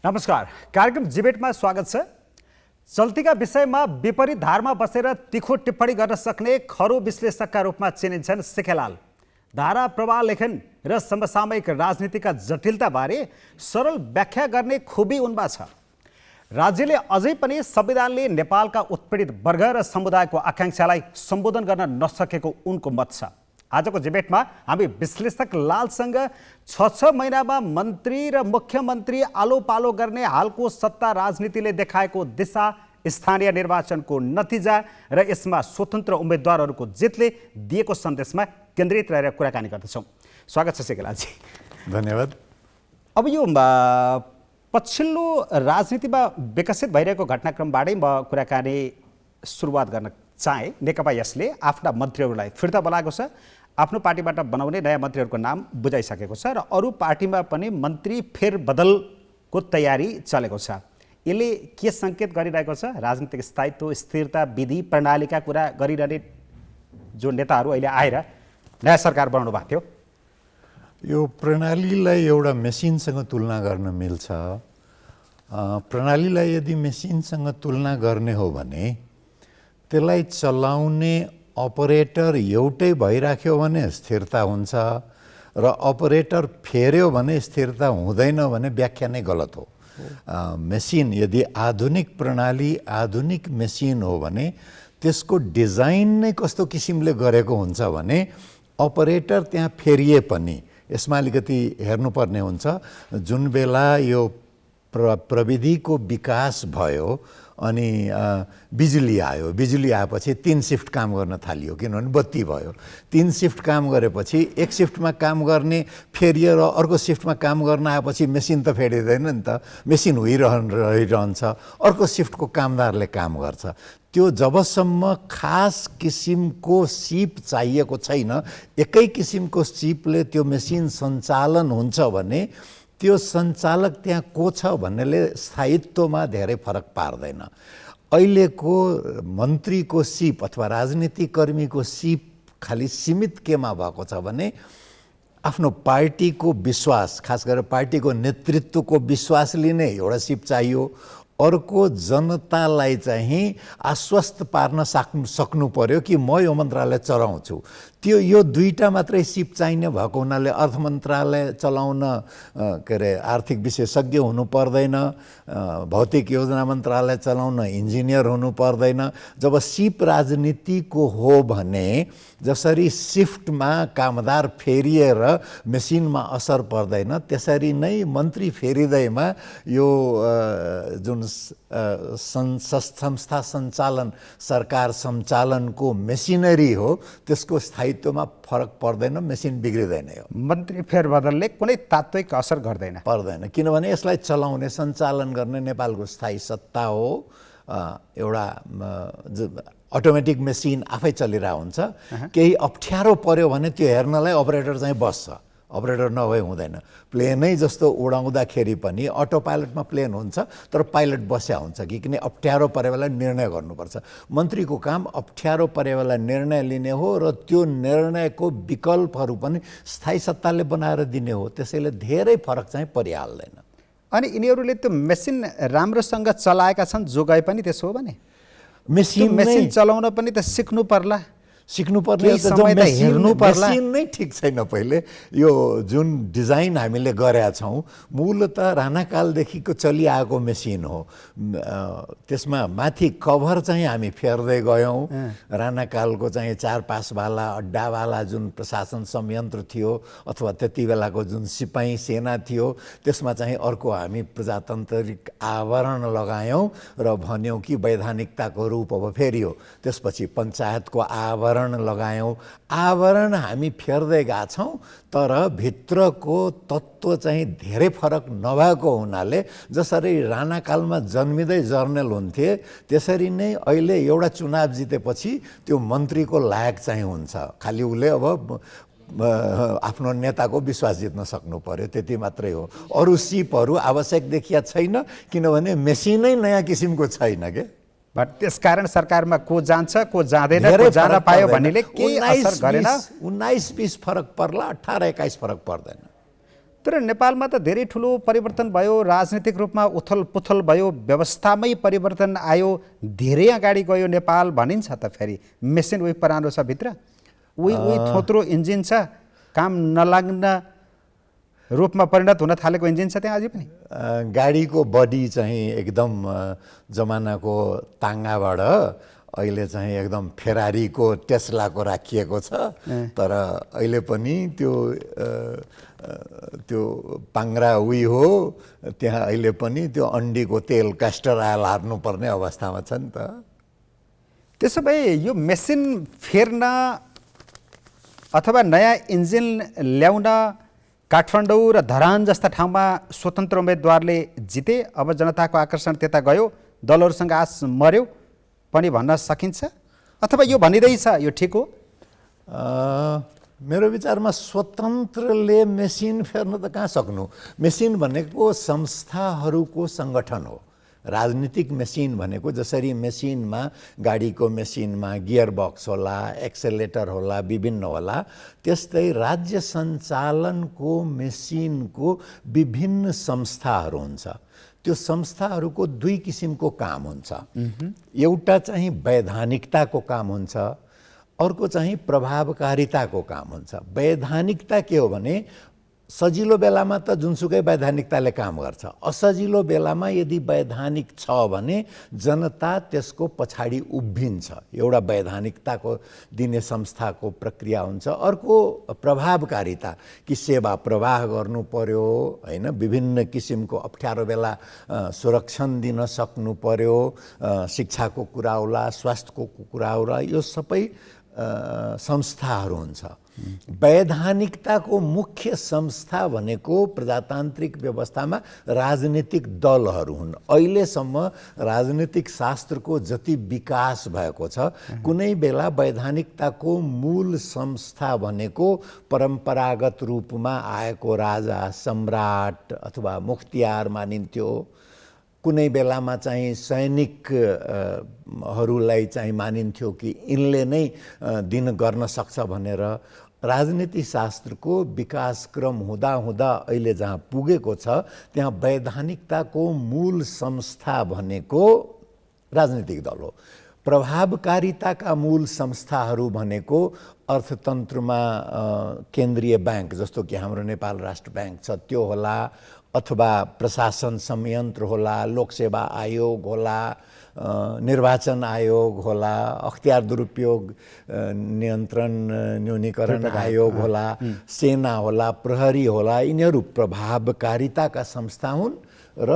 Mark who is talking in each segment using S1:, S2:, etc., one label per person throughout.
S1: नमस्कार, कार्यक्रम डिबेटमा स्वागत छ। चल्तीका विषयमा विपरीत धारमा बसेर तीखो टिप्पणी गर्न सक्ने खरो विश्लेषकका रूपमा चिनिन्छन् सेखेलाल। धारा प्रवाह लेखन र समसामयिक राजनीतिका जटिलताबारे सरल व्याख्या गर्ने खुबी उनमा छ। राज्यले अझै पनि संविधानले नेपालका उत्पीडित वर्ग र समुदायको आकांक्षालाई सम्बोधन गर्न नसकेको उनको मत छ। आजको डिबेटमा हामी विश्लेषक लालसँग 6 महिनामा मन्त्री र मुख्यमन्त्री आलो पालो गर्ने हालको सत्ता राजनीतिले देखाएको दिशा, स्थानीय निर्वाचनको नतिजा र यसमा स्वतन्त्र उम्मेदवारहरूको जितले दिएको सन्देशमा केन्द्रित रहेर कुराकानी गर्दछौँ। स्वागत छ सेकेलाजी।
S2: धन्यवाद।
S1: अब यो पछिल्लो राजनीतिमा विकसित भइरहेको घटनाक्रमबाटै म कुराकानी सुरुवात गर्न चाहे। नेकपा यसले आफ्ना मन्त्रीहरूलाई फिर्ता बोलाएको छ, आफ्नो पार्टीबाट बनाउने नयाँ मन्त्रीहरूको नाम बुझाइसकेको छ र अरू पार्टीमा पनि मन्त्री फेरबदलको तयारी चलेको छ। यसले के सङ्केत गरिरहेको छ? राजनीतिक स्थायित्व, स्थिरता, विधि प्रणालीका कुरा गरिरहने जो नेताहरू अहिले आएर नयाँ सरकार बनाउनु भएको थियो,
S2: यो प्रणालीलाई एउटा मेसिनसँग तुलना गर्न मिल्छ। प्रणालीलाई यदि मेसिनसँग तुलना गर्ने हो भने त्यसलाई चलाउने अपरेटर एउटै भइराख्यो भने स्थिरता हुन्छ र अपरेटर फेर्यो भने स्थिरता हुँदैन भने व्याख्या नै गलत हो। मेसिन यदि आधुनिक प्रणाली, आधुनिक मेसिन हो भने त्यसको डिजाइन नै कस्तो किसिमले गरेको हुन्छ भने अपरेटर त्यहाँ फेरिए पनि यसमा अलिकति हेर्नुपर्ने हुन्छ। जुन बेला यो प्रविधिको विकास भयो अनि बिजुली आयो, बिजुली आएपछि 3 शिफ्ट काम गर्न थालियो, किनभने बत्ती भयो। 3 शिफ्ट काम गरेपछि एक शिफ्टमा काम गर्ने फेरियो र अर्को शिफ्टमा काम गर्न आएपछि मेसिन त फेरिँदैन नि त, मेसिन रहिरहन्छ, अर्को शिफ्टको कामदारले काम गर्छ। त्यो जबसम्म खास किसिमको सिप चाहिएको छैन, एकै किसिमको सिपले त्यो मेसिन सञ्चालन हुन्छ भने त्यो सञ्चालक त्यहाँ को छ भन्नेले स्थायित्वमा धेरै फरक पार्दैन। अहिलेको मन्त्रीको सिप अथवा राजनीतिक कर्मीको सिप खालि सीमित केमा भएको छ भने आफ्नो पार्टीको विश्वास, खास गरेर पार्टीको नेतृत्वको विश्वास लिने एउटा सिप चाहियो। अर्को जनतालाई चाहिँ आश्वस्त पार्न सक्नु पर्यो कि म यो मन्त्रालय चलाउँछु। त्यो यो दुईटा मात्रै सिप चाहिने भएको हुनाले अर्थ मन्त्रालय चलाउन आर्थिक विशेषज्ञ हुनु पर्दैन, भौतिक योजना मन्त्रालय चलाउन इन्जिनियर हुनु पर्दैन। जब सिप राजनीतिको हो भने जसरी सिफ्टमा कामदार फेरिएर मेसिनमा असर पर्दैन, त्यसरी नै मन्त्री फेरिँदैमा यो जुन संस्था सञ्चालन, सरकार सञ्चालनको मेसिनरी हो त्यसको स्थायित्वमा फरक पर्दैन, मेसिन बिग्रिँदैन। हो
S1: मन्त्री फेरबदलले कुनै तात्विक असर पर्दैन,
S2: किनभने यसलाई चलाउने, सञ्चालन गर्ने नेपालको स्थायी सत्ता हो। एउटा अटोमेटिक मेसिन आफै चलिरहेको हुन्छ। केही अप्ठ्यारो पर्यो भने त्यो हेर्नलाई अपरेटर चाहिँ बस्छ, अपरेटर नभए हुँदैन। प्लेनै जस्तो उडाउँदाखेरि पनि अटो पाइलटमा प्लेन हुन्छ तर पाइलट बस्या हुन्छ कि किन अप्ठ्यारो परे बेला निर्णय गर्नुपर्छ। मन्त्रीको काम अप्ठ्यारो परे बेला निर्णय लिने हो र त्यो निर्णयको विकल्पहरू पनि स्थायी सत्ताले बनाएर दिने हो। त्यसैले धेरै फरक चाहिँ परिहाल्दैन।
S1: अनि यिनीहरूले त्यो मेसिन राम्रोसँग चलाएका छन् जो गए पनि त्यसो हो भने मेसिन चलाउन पनि त सिक्नु पर्ला,
S2: हेर्नु पर्ला। मेसिन नै ठिक छैन। पहिले यो जुन डिजाइन हामीले गरेका छौँ मूलतः राणाकालदेखिको चलिआएको मेसिन हो। त्यसमा माथि कभर चाहिँ हामी फेर्दै गयौँ। राणाकालको चाहिँ 4 पासवाला अड्डावाला जुन प्रशासन संयन्त्र थियो अथवा त्यति बेलाको जुन सिपाही सेना थियो त्यसमा चाहिँ अर्को हामी प्रजातान्त्रिक आवरण लगायौँ र भन्यौँ कि वैधानिकताको रूप अब फेरियो। त्यसपछि पञ्चायतको आवरण लगायौँ। आवरण हामी फेर्दै गएको छौँ तर भित्रको तत्त्व चाहिँ धेरै फरक नभएको हुनाले जसरी राणाकालमा जन्मिँदै जर्नल हुन्थे त्यसरी नै अहिले एउटा चुनाव जितेपछि त्यो मन्त्रीको लायक चाहिँ हुन्छ। खालि उसले अब आफ्नो नेताको विश्वास जित्न सक्नु पर्यो, त्यति मात्रै हो। अरू सिपहरू आवश्यक देखिया छैन किनभने मेसिनै नयाँ किसिमको छैन के।
S1: त्यसकारण सरकारमा को जान्छ को जाँदैन, को जान पायो भन्नेले केही असर गरेन।
S2: 19-20 फरक पर्ला, 18-21 फरक पर्दैन।
S1: तर नेपालमा त धेरै ठुलो परिवर्तन भयो, राजनीतिक रूपमा उथलपुथल भयो, व्यवस्थामै परिवर्तन आयो, धेरै अगाडि गयो नेपाल भनिन्छ त। फेरि मेसिन उही पुरानो छ भित्र, उही थोत्रो इन्जिन छ, काम नलाग्न रूपमा परिणत हुन थालेको इन्जिन छ त्यहाँ अझै पनि।
S2: गाडीको बडी चाहिँ एकदम जमानाको ताङ्गाबाट अहिले चाहिँ एकदम फेरारीको टेस्लाको राखिएको छ। तर अहिले पनि त्यो पाङ्ग्रा उही हो, त्यहाँ अहिले पनि त्यो अन्डीको तेल क्यास्टर आयल हार्नुपर्ने अवस्थामा छ नि त।
S1: त्यसो भए यो मेसिन फेर्न अथवा नयाँ इन्जिन ल्याउन काठमाडौँ र धरान जस्ता ठाउँमा स्वतन्त्र उम्मेदवारले जिते, अब जनताको आकर्षण त्यता गयो, दलहरूसँग आश मर्यो पनि भन्न सकिन्छ, अथवा यो भनिँदैछ यो ठिक हो?
S2: मेरो विचारमा स्वतन्त्रले मेसिन फेर्न त कहाँ सक्नु। मेसिन भनेको संस्थाहरूको सङ्गठन हो। राजनीतिक मेसिन भनेको जसरी मेसिनमा गाडीको मेसिनमा गियर बक्स होला, एक्सेलेटर होला, विभिन्न होला, त्यस्तै राज्य सञ्चालनको मेसिनको विभिन्न संस्थाहरू हुन्छ। त्यो संस्थाहरूको दुई किसिमको काम हुन्छ। एउटा चाहिँ वैधानिकताको काम हुन्छ, अर्को चाहिँ प्रभावकारिताको काम हुन्छ। वैधानिकता के हो भने सजिलो बेलामा त जुनसुकै वैधानिकताले काम गर्छ, असजिलो बेलामा यदि वैधानिक छ भने जनता त्यसको पछाडि उभिन्छ। एउटा वैधानिकताको दिने संस्थाको प्रक्रिया हुन्छ। अर्को प्रभावकारिता, कि सेवा प्रवाह गर्नु पर्यो हैन, विभिन्न किसिमको अप्ठ्यारो बेला सुरक्षण दिन सक्नु पर्यो, शिक्षाको कुरा होला, स्वास्थ्यको कुरा होला, यो सबै संस्थाहरू हुन्छ। वैधानिकताको मुख्य संस्था भनेको प्रजातान्त्रिक व्यवस्थामा राजनीतिक दलहरू हुन्। अहिलेसम्म राजनीतिक शास्त्रको जति विकास भएको छ, कुनै बेला वैधानिकताको मूल संस्था भनेको परम्परागत रूपमा आएको राजा, सम्राट अथवा मुख्तियार मानिन्थ्यो। कुनै बेलामा चाहिँ सैनिकहरूलाई चाहिँ मानिन्थ्यो कि यिनले नै दिन गर्न सक्छ भनेर। राजनीति शास्त्रको विकासक्रम हुँदा हुँदा अहिले जहाँ पुगेको छ, त्यहाँ वैधानिकताको मूल संस्था भनेको राजनीतिक दल हो। प्रभावकारिताका मूल संस्थाहरू भनेको अर्थतन्त्रमा केन्द्रीय ब्याङ्क, जस्तो कि हाम्रो नेपाल राष्ट्र ब्याङ्क छ, त्यो होला, अथवा प्रशासन संयन्त्र होला, लोकसेवा आयोग होला, निर्वाचन आयोग होला, अख्तियार दुरुपयोग नियन्त्रण न्यूनीकरण आयोग होला, सेना होला, प्रहरी होला। यिनीहरू प्रभावकारिताका संस्था हुन्। र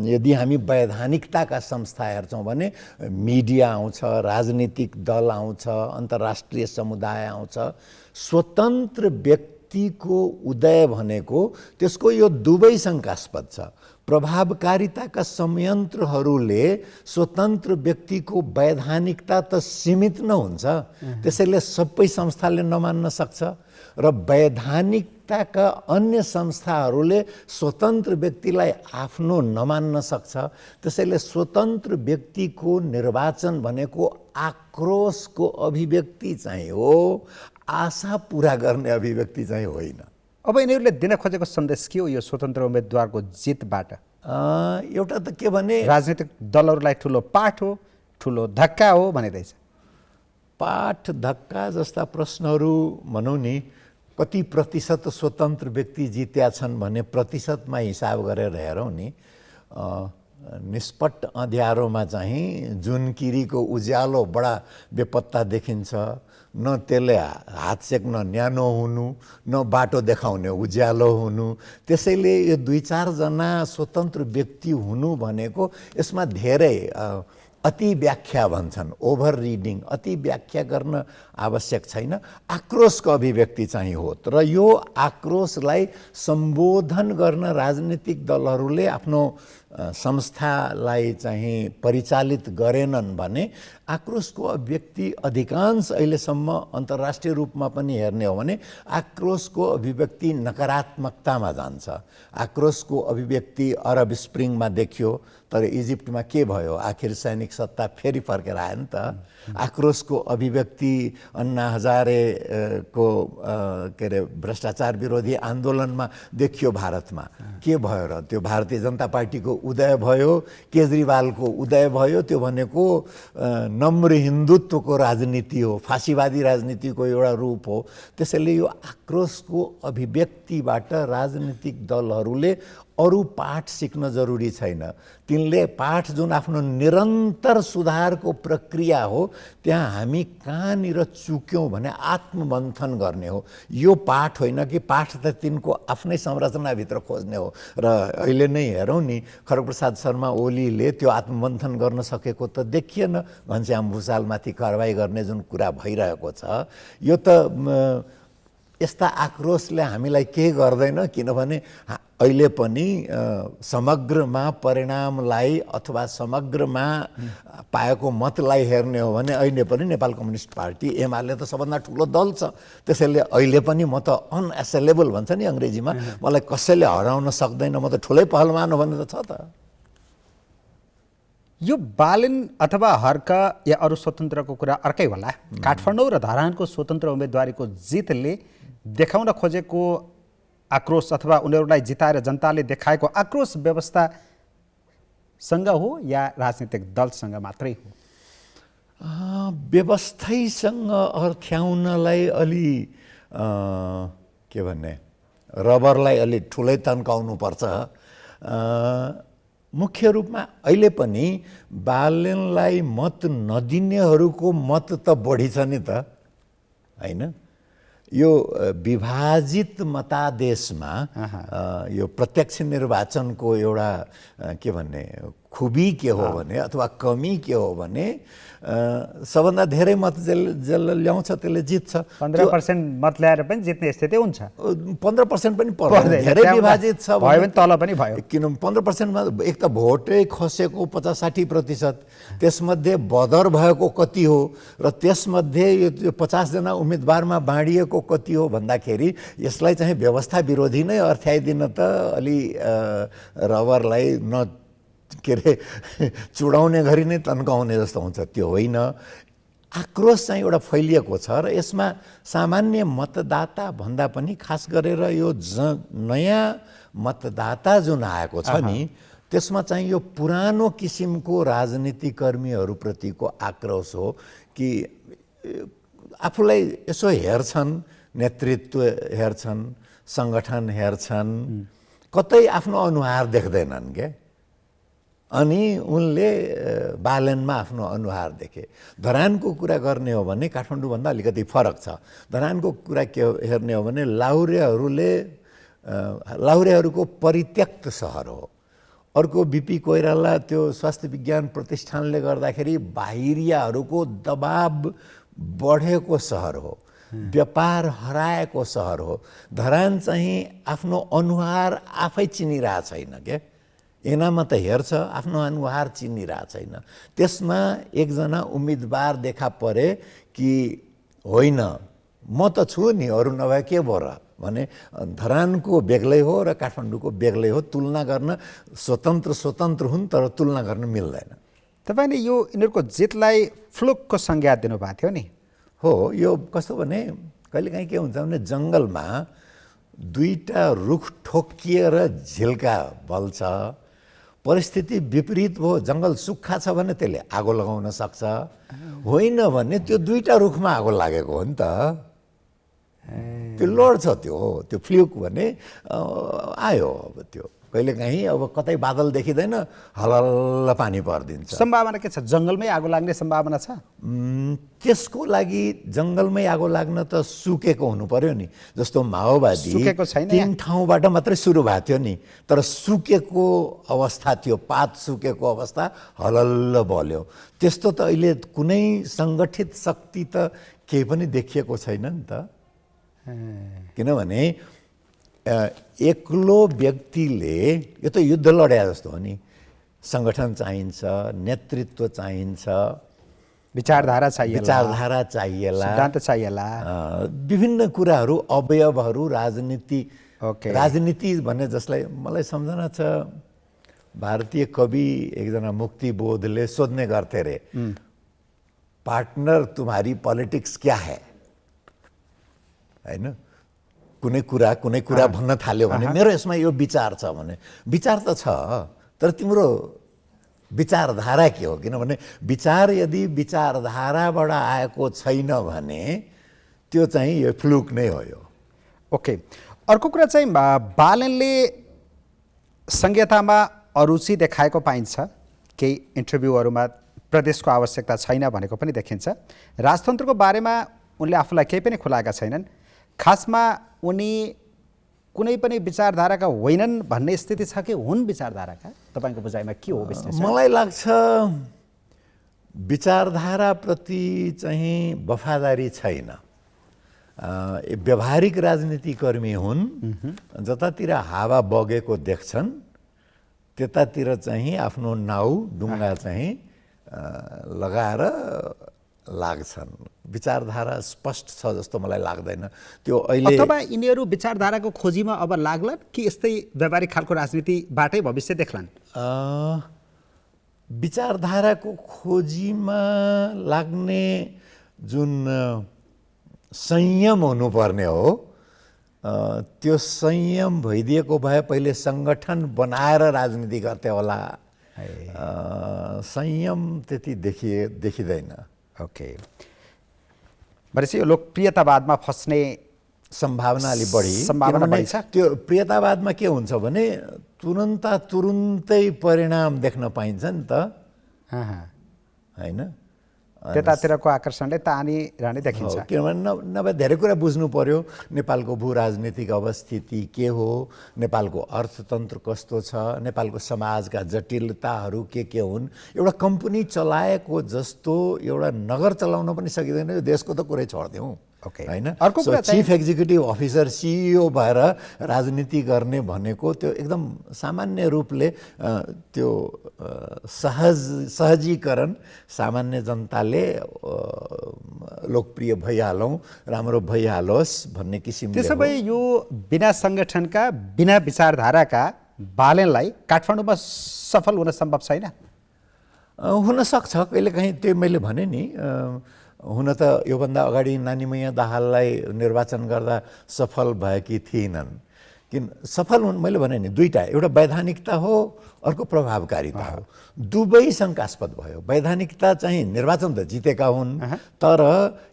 S2: यदि हामी वैधानिकताका संस्था हेर्छौँ भने मिडिया आउँछ, राजनीतिक दल आउँछ, अन्तर्राष्ट्रिय समुदाय आउँछ। स्वतन्त्र व्यक्तिको उदय भनेको त्यसको यो दुवै शङ्कास्पद छ। प्रभावकारिताका संयन्त्रहरूले स्वतन्त्र व्यक्तिको वैधानिकता त सीमित न हुन्छ, त्यसैले सबै संस्थाले नमान्न सक्छ। र वैधानिकताका अन्य संस्थाहरूले स्वतन्त्र व्यक्तिलाई आफ्नो नमान्न सक्छ। त्यसैले स्वतन्त्र व्यक्तिको निर्वाचन भनेको आक्रोशको अभिव्यक्ति चाहिँ हो, आशा पुरा गर्ने अभिव्यक्ति चाहिँ होइन।
S1: अब यिनीहरूले दिन खोजेको सन्देश के हो यो स्वतन्त्र उम्मेदवारको जितबाट?
S2: एउटा त के भने
S1: राजनीतिक दलहरूलाई ठुलो पाठ हो, ठुलो धक्का हो भनिँदैछ।
S2: पाठ धक्का जस्ता प्रश्नहरू भनौँ नि, कति प्रतिशत स्वतन्त्र व्यक्ति जित्या छन् भने प्रतिशतमा हिसाब गरेर हेरौँ नि, निष्पट अँध्यारोमा चाहिँ जुनकिरीको उज्यालो बडा बेपत्ता देखिन्छ। न त्यसले हात सेक्न न्यानो हुनु, न बाटो देखाउने उज्यालो हुनु। त्यसैले यो 2-4 जना स्वतन्त्र व्यक्ति हुनु भनेको यसमा धेरै अति व्याख्या भन्छन्, ओभर रिडिङ, अति व्याख्या गर्न आवश्यक छैन। आक्रोशको अभिव्यक्ति चाहिँ हो। तर यो आक्रोशलाई सम्बोधन गर्न राजनीतिक दलहरूले आफ्नो संस्थालाई चाहिँ परिचालित गरेनन् भने आक्रोशको अभिव्यक्ति अधिकांश अहिलेसम्म अन्तर्राष्ट्रिय रूपमा पनि हेर्ने हो भने आक्रोशको अभिव्यक्ति नकारात्मकतामा जान्छ। आक्रोशको अभिव्यक्ति अरब स्प्रिङमा देखियो, तर इजिप्टमा के भयो? आखिर सैनिक सत्ता फेरि फर्केर आयो नि त। आक्रोशको अभिव्यक्ति अन्ना हजारेको के अरे भ्रष्टाचार विरोधी आन्दोलनमा देखियो भारतमा। के भयो र? त्यो भारतीय जनता पार्टीको उदय भयो, केजरीवालको उदय भयो। त्यो भनेको नम्र हिन्दुत्वको राजनीति हो, फाँसीवादी राजनीतिको एउटा रूप हो। त्यसैले यो आक्रोशको अभिव्यक्तिबाट राजनीतिक दलहरूले अरू पाठ सिक्न जरुरी छैन। तिनले पाठ जुन आफ्नो निरन्तर सुधारको प्रक्रिया हो, त्यहाँ हामी कहाँनिर चुक्यौँ भने आत्ममन्थन गर्ने हो। यो पाठ होइन कि पाठ त तिनको आफ्नै संरचनाभित्र खोज्ने हो। र अहिले नै हेरौँ नि, खड्गप्रसाद शर्मा ओलीले त्यो आत्ममन्थन गर्न सकेको त देखिएन। घनश्याम भुषालमाथि कारबाही गर्ने जुन कुरा भइरहेको छ, यो त यस्ता आक्रोशले हामीलाई केही गर्दैन। किनभने अहिले पनि समग्रमा परिणामलाई अथवा समग्रमा पाएको मतलाई हेर्ने हो भने अहिले पनि नेपाल कम्युनिस्ट पार्टी एमाले त सबभन्दा ठुलो दल छ। त्यसैले अहिले पनि म त अनएसेलेबल भन्छ नि अङ्ग्रेजीमा, मलाई कसैले हराउन सक्दैन, म त ठुलै पहलवान हो भने त छ त।
S1: यो बालेन अथवा हर्क या अरू स्वतन्त्रको कुरा अर्कै होला। काठमाडौँ र धरानको स्वतन्त्र उम्मेदवारीको जितले देखाउन खोजेको आक्रोश अथवा उनीहरूलाई जिताएर जनताले देखाएको आक्रोश व्यवस्थासँग हो या राजनीतिक दलसँग मात्रै हो?
S2: व्यवस्थासँग अर्थ्याउनलाई अलि के भन्ने, रबरलाई अलि ठुलै तन्काउनुपर्छ। मुख्य रूपमा अहिले पनि बालेनलाई मत नदिनेहरूको मत त बढी छ नि त, होइन? यो विभाजित मतादेशमा यो प्रत्यक्ष निर्वाचनको एउटा के भन्ने खुबी के हो भने अथवा कमी के हो भने सबभन्दा धेरै मत जसले ल्याउँछ त्यसले जित्छ।
S1: 15% मत ल्याएर पनि जित्ने स्थिति हुन्छ।
S2: 15% पनि पर्दैन, धेरै विभाजित छ
S1: भयो भने तल पनि भयो।
S2: किन 15%मा एक त भोटै खसेको 50-60%, त्यसमध्ये बदर भएको कति हो र त्यसमध्ये यो 50 जना उम्मेदवारमा बाँडिएको कति हो भन्दाखेरि यसलाई चाहिँ व्यवस्था विरोधी नै अर्थ्याइदिन त अलि रबरलाई न के अरे चुडाउने गरी नै तन्काउने जस्तो हुन्छ। त्यो होइन। आक्रोश चाहिँ एउटा फैलिएको छ र यसमा सामान्य मतदाता भन्दा पनि खास गरेर यो नयाँ मतदाता जुन आएको छ नि, त्यसमा चाहिँ यो पुरानो किसिमको राजनीति कर्मीहरूप्रतिको आक्रोश हो कि आफूलाई यसो हेर्छन्, नेतृत्व हेर्छन्, सङ्गठन हेर्छन्, कतै आफ्नो अनुहार देख्दैनन् के। अनि उनले बालेनमा आफ्नो अनुहार देखे। धरानको कुरा गर्ने हो भने काठमाडौँभन्दा अलिकति फरक छ। धरानको कुरा के हेर्ने हो भने लाहुरेहरूको परित्यक्त सहर हो। अर्को बिपी कोइराला त्यो स्वास्थ्य विज्ञान प्रतिष्ठानले गर्दाखेरि बाहिरियाहरूको दबाब बढेको सहर हो, व्यापार हराएको सहर हो। धरान चाहिँ आफ्नो अनुहार आफै चिनिरहेको छैन के। एनामा त हेर्छ, आफ्नो अनुहार चिनिरहेको छैन। त्यसमा एकजना उम्मेदवार देखा परे कि होइन म त छु नि, अरू नभए के भयो र भने धरानको बेग्लै हो र काठमाडौँको बेग्लै हो। तुलना गर्न स्वतन्त्र हुन् तर तुलना गर्न मिल्दैन।
S1: तपाईँले यो यिनीहरूको जितलाई फ्लुकको संज्ञा दिनुभएको थियो नि?
S2: हो, यो कस्तो भने कहिलेकाहीँ के हुन्छ भने जङ्गलमा दुईटा रुख ठोकिएर झिल्का बल्छ, परिस्थिति विपरीत भयो, जङ्गल सुक्खा छ भने त्यसले आगो लगाउन सक्छ, होइन भने त्यो दुईटा रुखमा आगो लागेको हो नि त। त्यो लड्छ, त्यो फ्लुक भने आयो। अब त्यो कहिलेकाहीँ अब कतै बादल देखिँदैन, हलल्ल पानी परिदिन्छ।
S1: सम्भावना के छ? जङ्गलमै आगो लाग्ने सम्भावना छ?
S2: त्यसको लागि जङ्गलमै आगो लाग्न त सुकेको हुनु पर्यो नि। जस्तो माओवादी
S1: सुकेको छैन,
S2: 3 ठाउँबाट मात्रै सुरु भएको थियो नि, तर सुकेको अवस्था थियो, पात सुकेको अवस्था, हलल्ल बल्यो। त्यस्तो त अहिले कुनै सङ्गठित शक्ति त केही पनि देखिएको छैन नि त। किनभने एक्लो व्यक्तिले, यो त युद्ध लड्या जस्तो हो नि, सङ्गठन चाहिन्छ, नेतृत्व चाहिन्छ,
S1: विचारधारा चाहिएला,
S2: विचारधारा चाहिएला,
S1: सिद्धान्त चाहिएला,
S2: विभिन्न कुराहरू, अवयवहरू, राजनीति
S1: ओके।
S2: राजनीति भन्ने जसलाई मलाई सम्झना छ, भारतीय कवि एकजना मुक्तिबोधले सोध्ने गर्थे रे, पार्टनर तुम्हारी पॉलिटिक्स क्या है, हैन? कुनै कुरा भन्न थाल्यो भने मेरो यसमा यो विचार छ भने, विचार त छ तर तिम्रो विचारधारा के हो? किनभने विचार यदि विचारधाराबाट आएको छैन भने त्यो चाहिँ यो फ्लुक नै हो यो।
S1: ओके। अर्को कुरा चाहिँ बालनले संहितामा अरुचि देखाएको पाइन्छ, केही इन्टरभ्यूहरूमा प्रदेशको आवश्यकता छैन भनेको पनि देखिन्छ। राजतन्त्रको बारेमा उनले आफूलाई केही पनि खुलाएका छैनन्, खासमा उनी कुनै पनि विचारधाराका होइनन् भन्ने स्थिति छ कि हुन् विचारधाराका? तपाईँको बुझाइमा के हो विश्लेषण?
S2: मलाई लाग्छ विचारधाराप्रति चाहिँ वफादारी छैन। व्यवहारिक राजनीतिकर्मी हुन्, जतातिर हावा बगेको देख्छन् त्यतातिर चाहिँ आफ्नो नाउ डुङ्गा चाहिँ लगाएर लाग्छन्। विचारधारा स्पष्ट छ जस्तो मलाई लाग्दैन। त्यो अहिले
S1: अथवा यिनीहरू विचारधाराको खोजीमा अब लाग्लान् कि यस्तै व्यावहारिक खालको राजनीतिबाटै भविष्य देख्लान्?
S2: विचारधाराको खोजीमा लाग्ने जुन संयम हुनुपर्ने हो, त्यो संयम भइदिएको भए पहिले सङ्गठन बनाएर राजनीति गर्थे होला। संयम त्यति देखिँदैन।
S1: ओके। भनेपछि यो लोकप्रियतावादमा फस्ने
S2: सम्भावना अलि बढी।
S1: सम्भावना बढी छ।
S2: त्यो प्रियतावादमा के हुन्छ भने तुरुन्तै परिणाम देख्न पाइन्छ नि त, हैन?
S1: त्यतातिरको आकर्षणले तानिरहने देखिन्छ।
S2: किनभने नभए धेरै कुरा बुझ्नु पर्यो। नेपालको भू राजनीतिक अवस्थिति के हो, नेपालको अर्थतन्त्र कस्तो छ, नेपालको समाजका जटिलताहरू के हुन्। एउटा कम्पनी चलाएको जस्तो एउटा नगर चलाउन पनि सकिँदैन, यो देशको त कुरै छोडिदिउँ, हैन? चिफ एक्जिक्युटिभ अफिसर सिइओ भएर राजनीति गर्ने भनेको त्यो एकदम सामान्य रूपले त्यो सहजीकरण सामान्य जनताले लोकप्रिय भइहालौँ, राम्रो भइहालोस् भन्ने किसिमले।
S1: त्यसो भए यो बिना सङ्गठनका बिना विचारधाराका बालनलाई काठमाडौँमा सफल हुन सम्भव छैन?
S2: हुन सक्छ कहिलेकाहीँ। त्यो मैले भने नि, हुन त योभन्दा अगाडि नानीमैया दाहाललाई निर्वाचन गर्दा सफल भएकी थिएनन्। सफल हुन् मैले भने नि दुईटा, एउटा वैधानिकता हो, अर्को प्रभावकारिता हो। दुवै शङ्कास्पद भयो। वैधानिकता चाहिँ निर्वाचन त जितेका हुन्, तर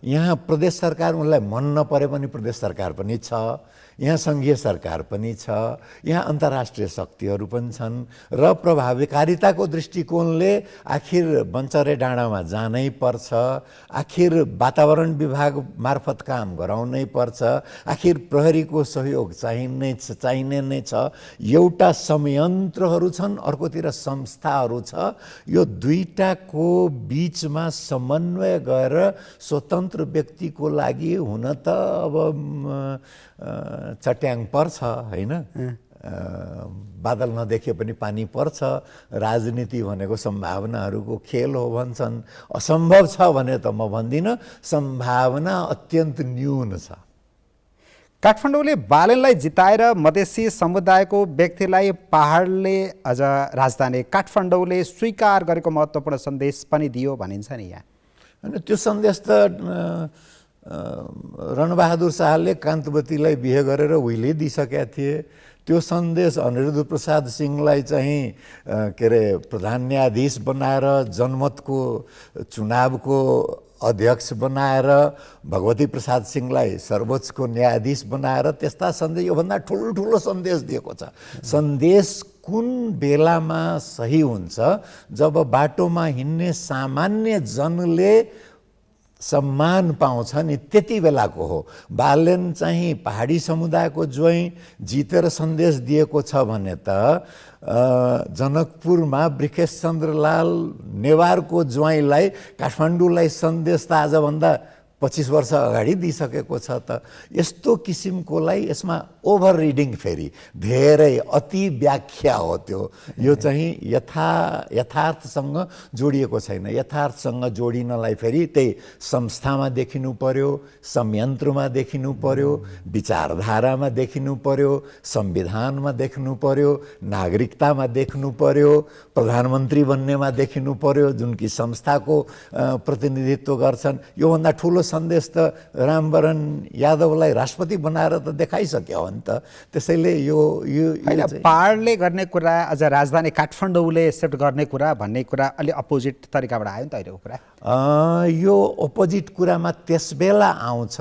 S2: यहाँ प्रदेश सरकार उनलाई मन नपरे पनि प्रदेश सरकार पनि छ, यहाँ सङ्घीय सरकार पनि छ, यहाँ अन्तर्राष्ट्रिय शक्तिहरू पनि छन् र प्रभावकारिताको दृष्टिकोणले आखिर बन्चरे डाँडामा जानै पर्छ, आखिर वातावरण विभाग मार्फत काम गराउनै पर्छ, आखिर प्रहरीको सहयोग चाहिने नै छ। एउटा संयन्त्रहरू छन्, अर्कोतिर संस्थाहरू छ। यो दुईटाको बिचमा समन्वय गरेर स्वतन्त्र व्यक्तिको लागि हुन त अब चट्याङ पर्छ, हैन? बादल नदेखे पनि पानी पर्छ। राजनीति भनेको सम्भावनाहरूको खेल हो भन्छन्। असम्भव छ भने त म भन्दिनँ, सम्भावना अत्यन्त न्यून छ।
S1: काठमाडौँले बालनलाई जिताएर मधेसी समुदायको व्यक्तिलाई पहाडले अझ राजधानी काठमाडौँले स्वीकार गरेको महत्त्वपूर्ण सन्देश पनि दियो भनिन्छ नि यहाँ।
S2: होइन, त्यो सन्देश त रणबहादुर शाहले कान्तवतीलाई बिहे गरेर उहिले दिइसकेका थिए। त्यो सन्देश अनिरुद्ध प्रसाद सिंहलाई चाहिँ के अरे प्रधान न्यायाधीश बनाएर, जनमतको चुनावको अध्यक्ष बनाएर, भगवती प्रसाद सिंहलाई सर्वोच्चको न्यायाधीश बनाएर त्यस्ता सन्देश, योभन्दा ठुलो सन्देश दिएको छ। सन्देश कुन बेलामा सही हुन्छ? जब बाटोमा हिँड्ने सामान्य जनले सम्मान पाउँछ नि, त्यति बेलाको हो। बालन चाहिँ पहाडी समुदायको ज्वाइँ जितेर सन्देश दिएको छ भने त जनकपुरमा वृखेशचन्द्रलाल नेवारको ज्वाइँलाई काठमाडौँलाई सन्देश त आजभन्दा 25 वर्ष अगाडि दिइसकेको छ त यस्तो किसिमकोलाई यसमा ओभर रिडिङ फेरि धेरै अति व्याख्या हो त्यो यो चाहिँ यथार्थसँग जोडिएको छैन यथार्थसँग जोडिनलाई फेरि त्यही संस्थामा देखिनु पर्यो संयन्त्रमा देखिनु पर्यो विचारधारामा देखिनु पर्यो संविधानमा देख्नु पर्यो नागरिकतामा देख्नु पर्यो प्रधानमन्त्री बन्नेमा देखिनु पर्यो जुन कि संस्थाको प्रतिनिधित्व गर्छन् योभन्दा ठुलो सन्देश त रामवरण यादवलाई राष्ट्रपति बनाएर त देखाइसक्यो हो नि त त्यसैले यो
S1: पहाडले गर्ने कुरा अझ राजधानी काठमाडौँले सेट गर्ने कुरा भन्ने कुरा अलि अपोजिट तरिकाबाट आयो नि त अहिलेको कुरा
S2: यो अपोजिट कुरामा त्यसबेला आउँछ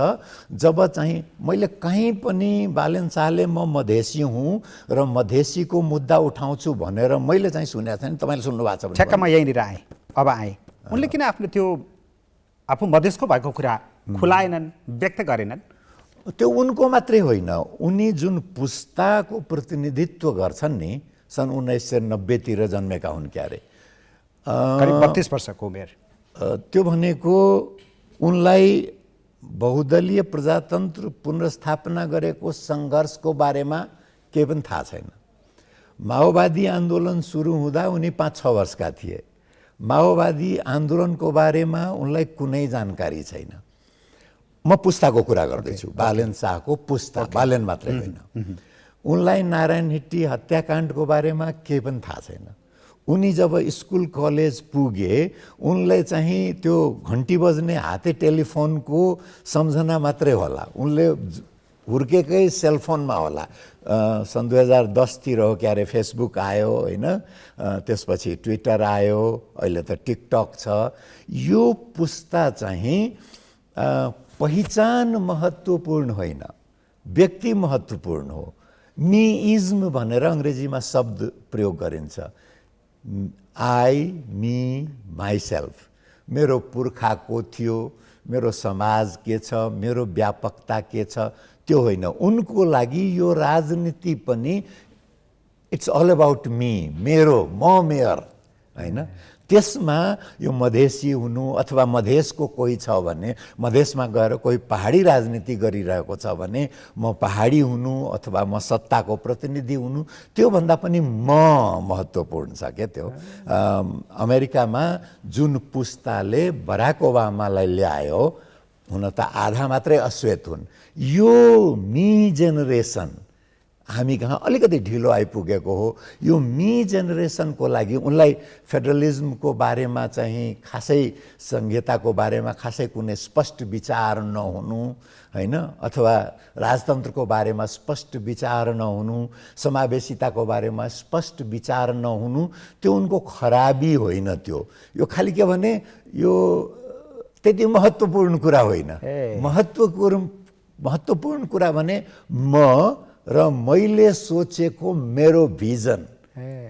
S2: जब चाहिँ मैले कहीँ पनि बालेन शाहले म मधेसी हुँ र मधेसीको मुद्दा उठाउँछु भनेर मैले चाहिँ सुनेको छैन तपाईँले सुन्नु भएको छ
S1: ठ्याक्क म यहीँनिर आएँ अब आएँ उनले किन आफ्नो त्यो आफू मधेसको भएको कुरा खुलाएनन् व्यक्त गरेनन्
S2: त्यो उनको मात्रै होइन उनी जुन पुस्ताको प्रतिनिधित्व गर्छन् नि सन् 1990 जन्मेका हुन् क्यारे
S1: करिब 32 वर्षको उमेर
S2: त्यो भनेको उनलाई बहुदलीय प्रजातन्त्र पुनर्स्थापना गरेको सङ्घर्षको बारेमा केही पनि थाहा छैन माओवादी आन्दोलन सुरु हुँदा उनी 5-6 वर्षका थिए माओवादी आन्दोलनको बारेमा उनलाई कुनै जानकारी छैन म पुस्ताको कुरा गर्दैछु बालेन शाहको पुस्ता बालेन मात्रै होइन उनलाई नारायण हिट्टी हत्याकाण्डको बारेमा केही पनि थाहा छैन उनी जब स्कुल कलेज पुगे उनले चाहिँ त्यो घन्टी बज्ने हाते टेलिफोनको सम्झना मात्रै होला उनले हुर्केकै सेलफोनमा होला सन् 2010 तिर हो क्यारे फेसबुक आयो होइन त्यसपछि ट्विटर आयो अहिले त टिकटक छ यो पुस्ता चाहिँ पहिचान महत्त्वपूर्ण होइन व्यक्ति महत्त्वपूर्ण हो मीइज्म भनेर अङ्ग्रेजीमा शब्द प्रयोग गरिन्छ आई मी माइसेल्फ मेरो पुर्खाको थियो मेरो समाज के छ मेरो व्यापकता के छ त्यो होइन उनको लागि यो राजनीति पनि इट्स अल अबाउट मी मेरो म मेयर होइन त्यसमा यो मधेसी हुनु अथवा मधेसको कोही छ भने मधेसमा गएर कोही पहाडी राजनीति गरिरहेको छ भने म पहाडी हुनु अथवा म सत्ताको प्रतिनिधि हुनु त्योभन्दा पनि म महत्त्वपूर्ण छ क्या त्यो अमेरिकामा जुन पुस्ताले बराक ओबामालाई ल्यायो हुन त आधा मात्रै अश्वेत हुन् यो मी जेनेरेसन हामी कहाँ अलिकति ढिलो आइपुगेको हो यो मी जेनेरेसनको लागि उनलाई फेडरलिजमको बारेमा चाहिँ खासै संहिताको बारेमा खासै कुनै स्पष्ट विचार नहुनु होइन अथवा राजतन्त्रको बारेमा स्पष्ट विचार नहुनु समावेशिताको बारेमा स्पष्ट विचार नहुनु त्यो उनको खराबी होइन त्यो यो खालि के भने यो त्यति महत्त्वपूर्ण कुरा होइन महत्त्वपूर्ण कुरा भने म र मैले सोचेको मेरो भिजन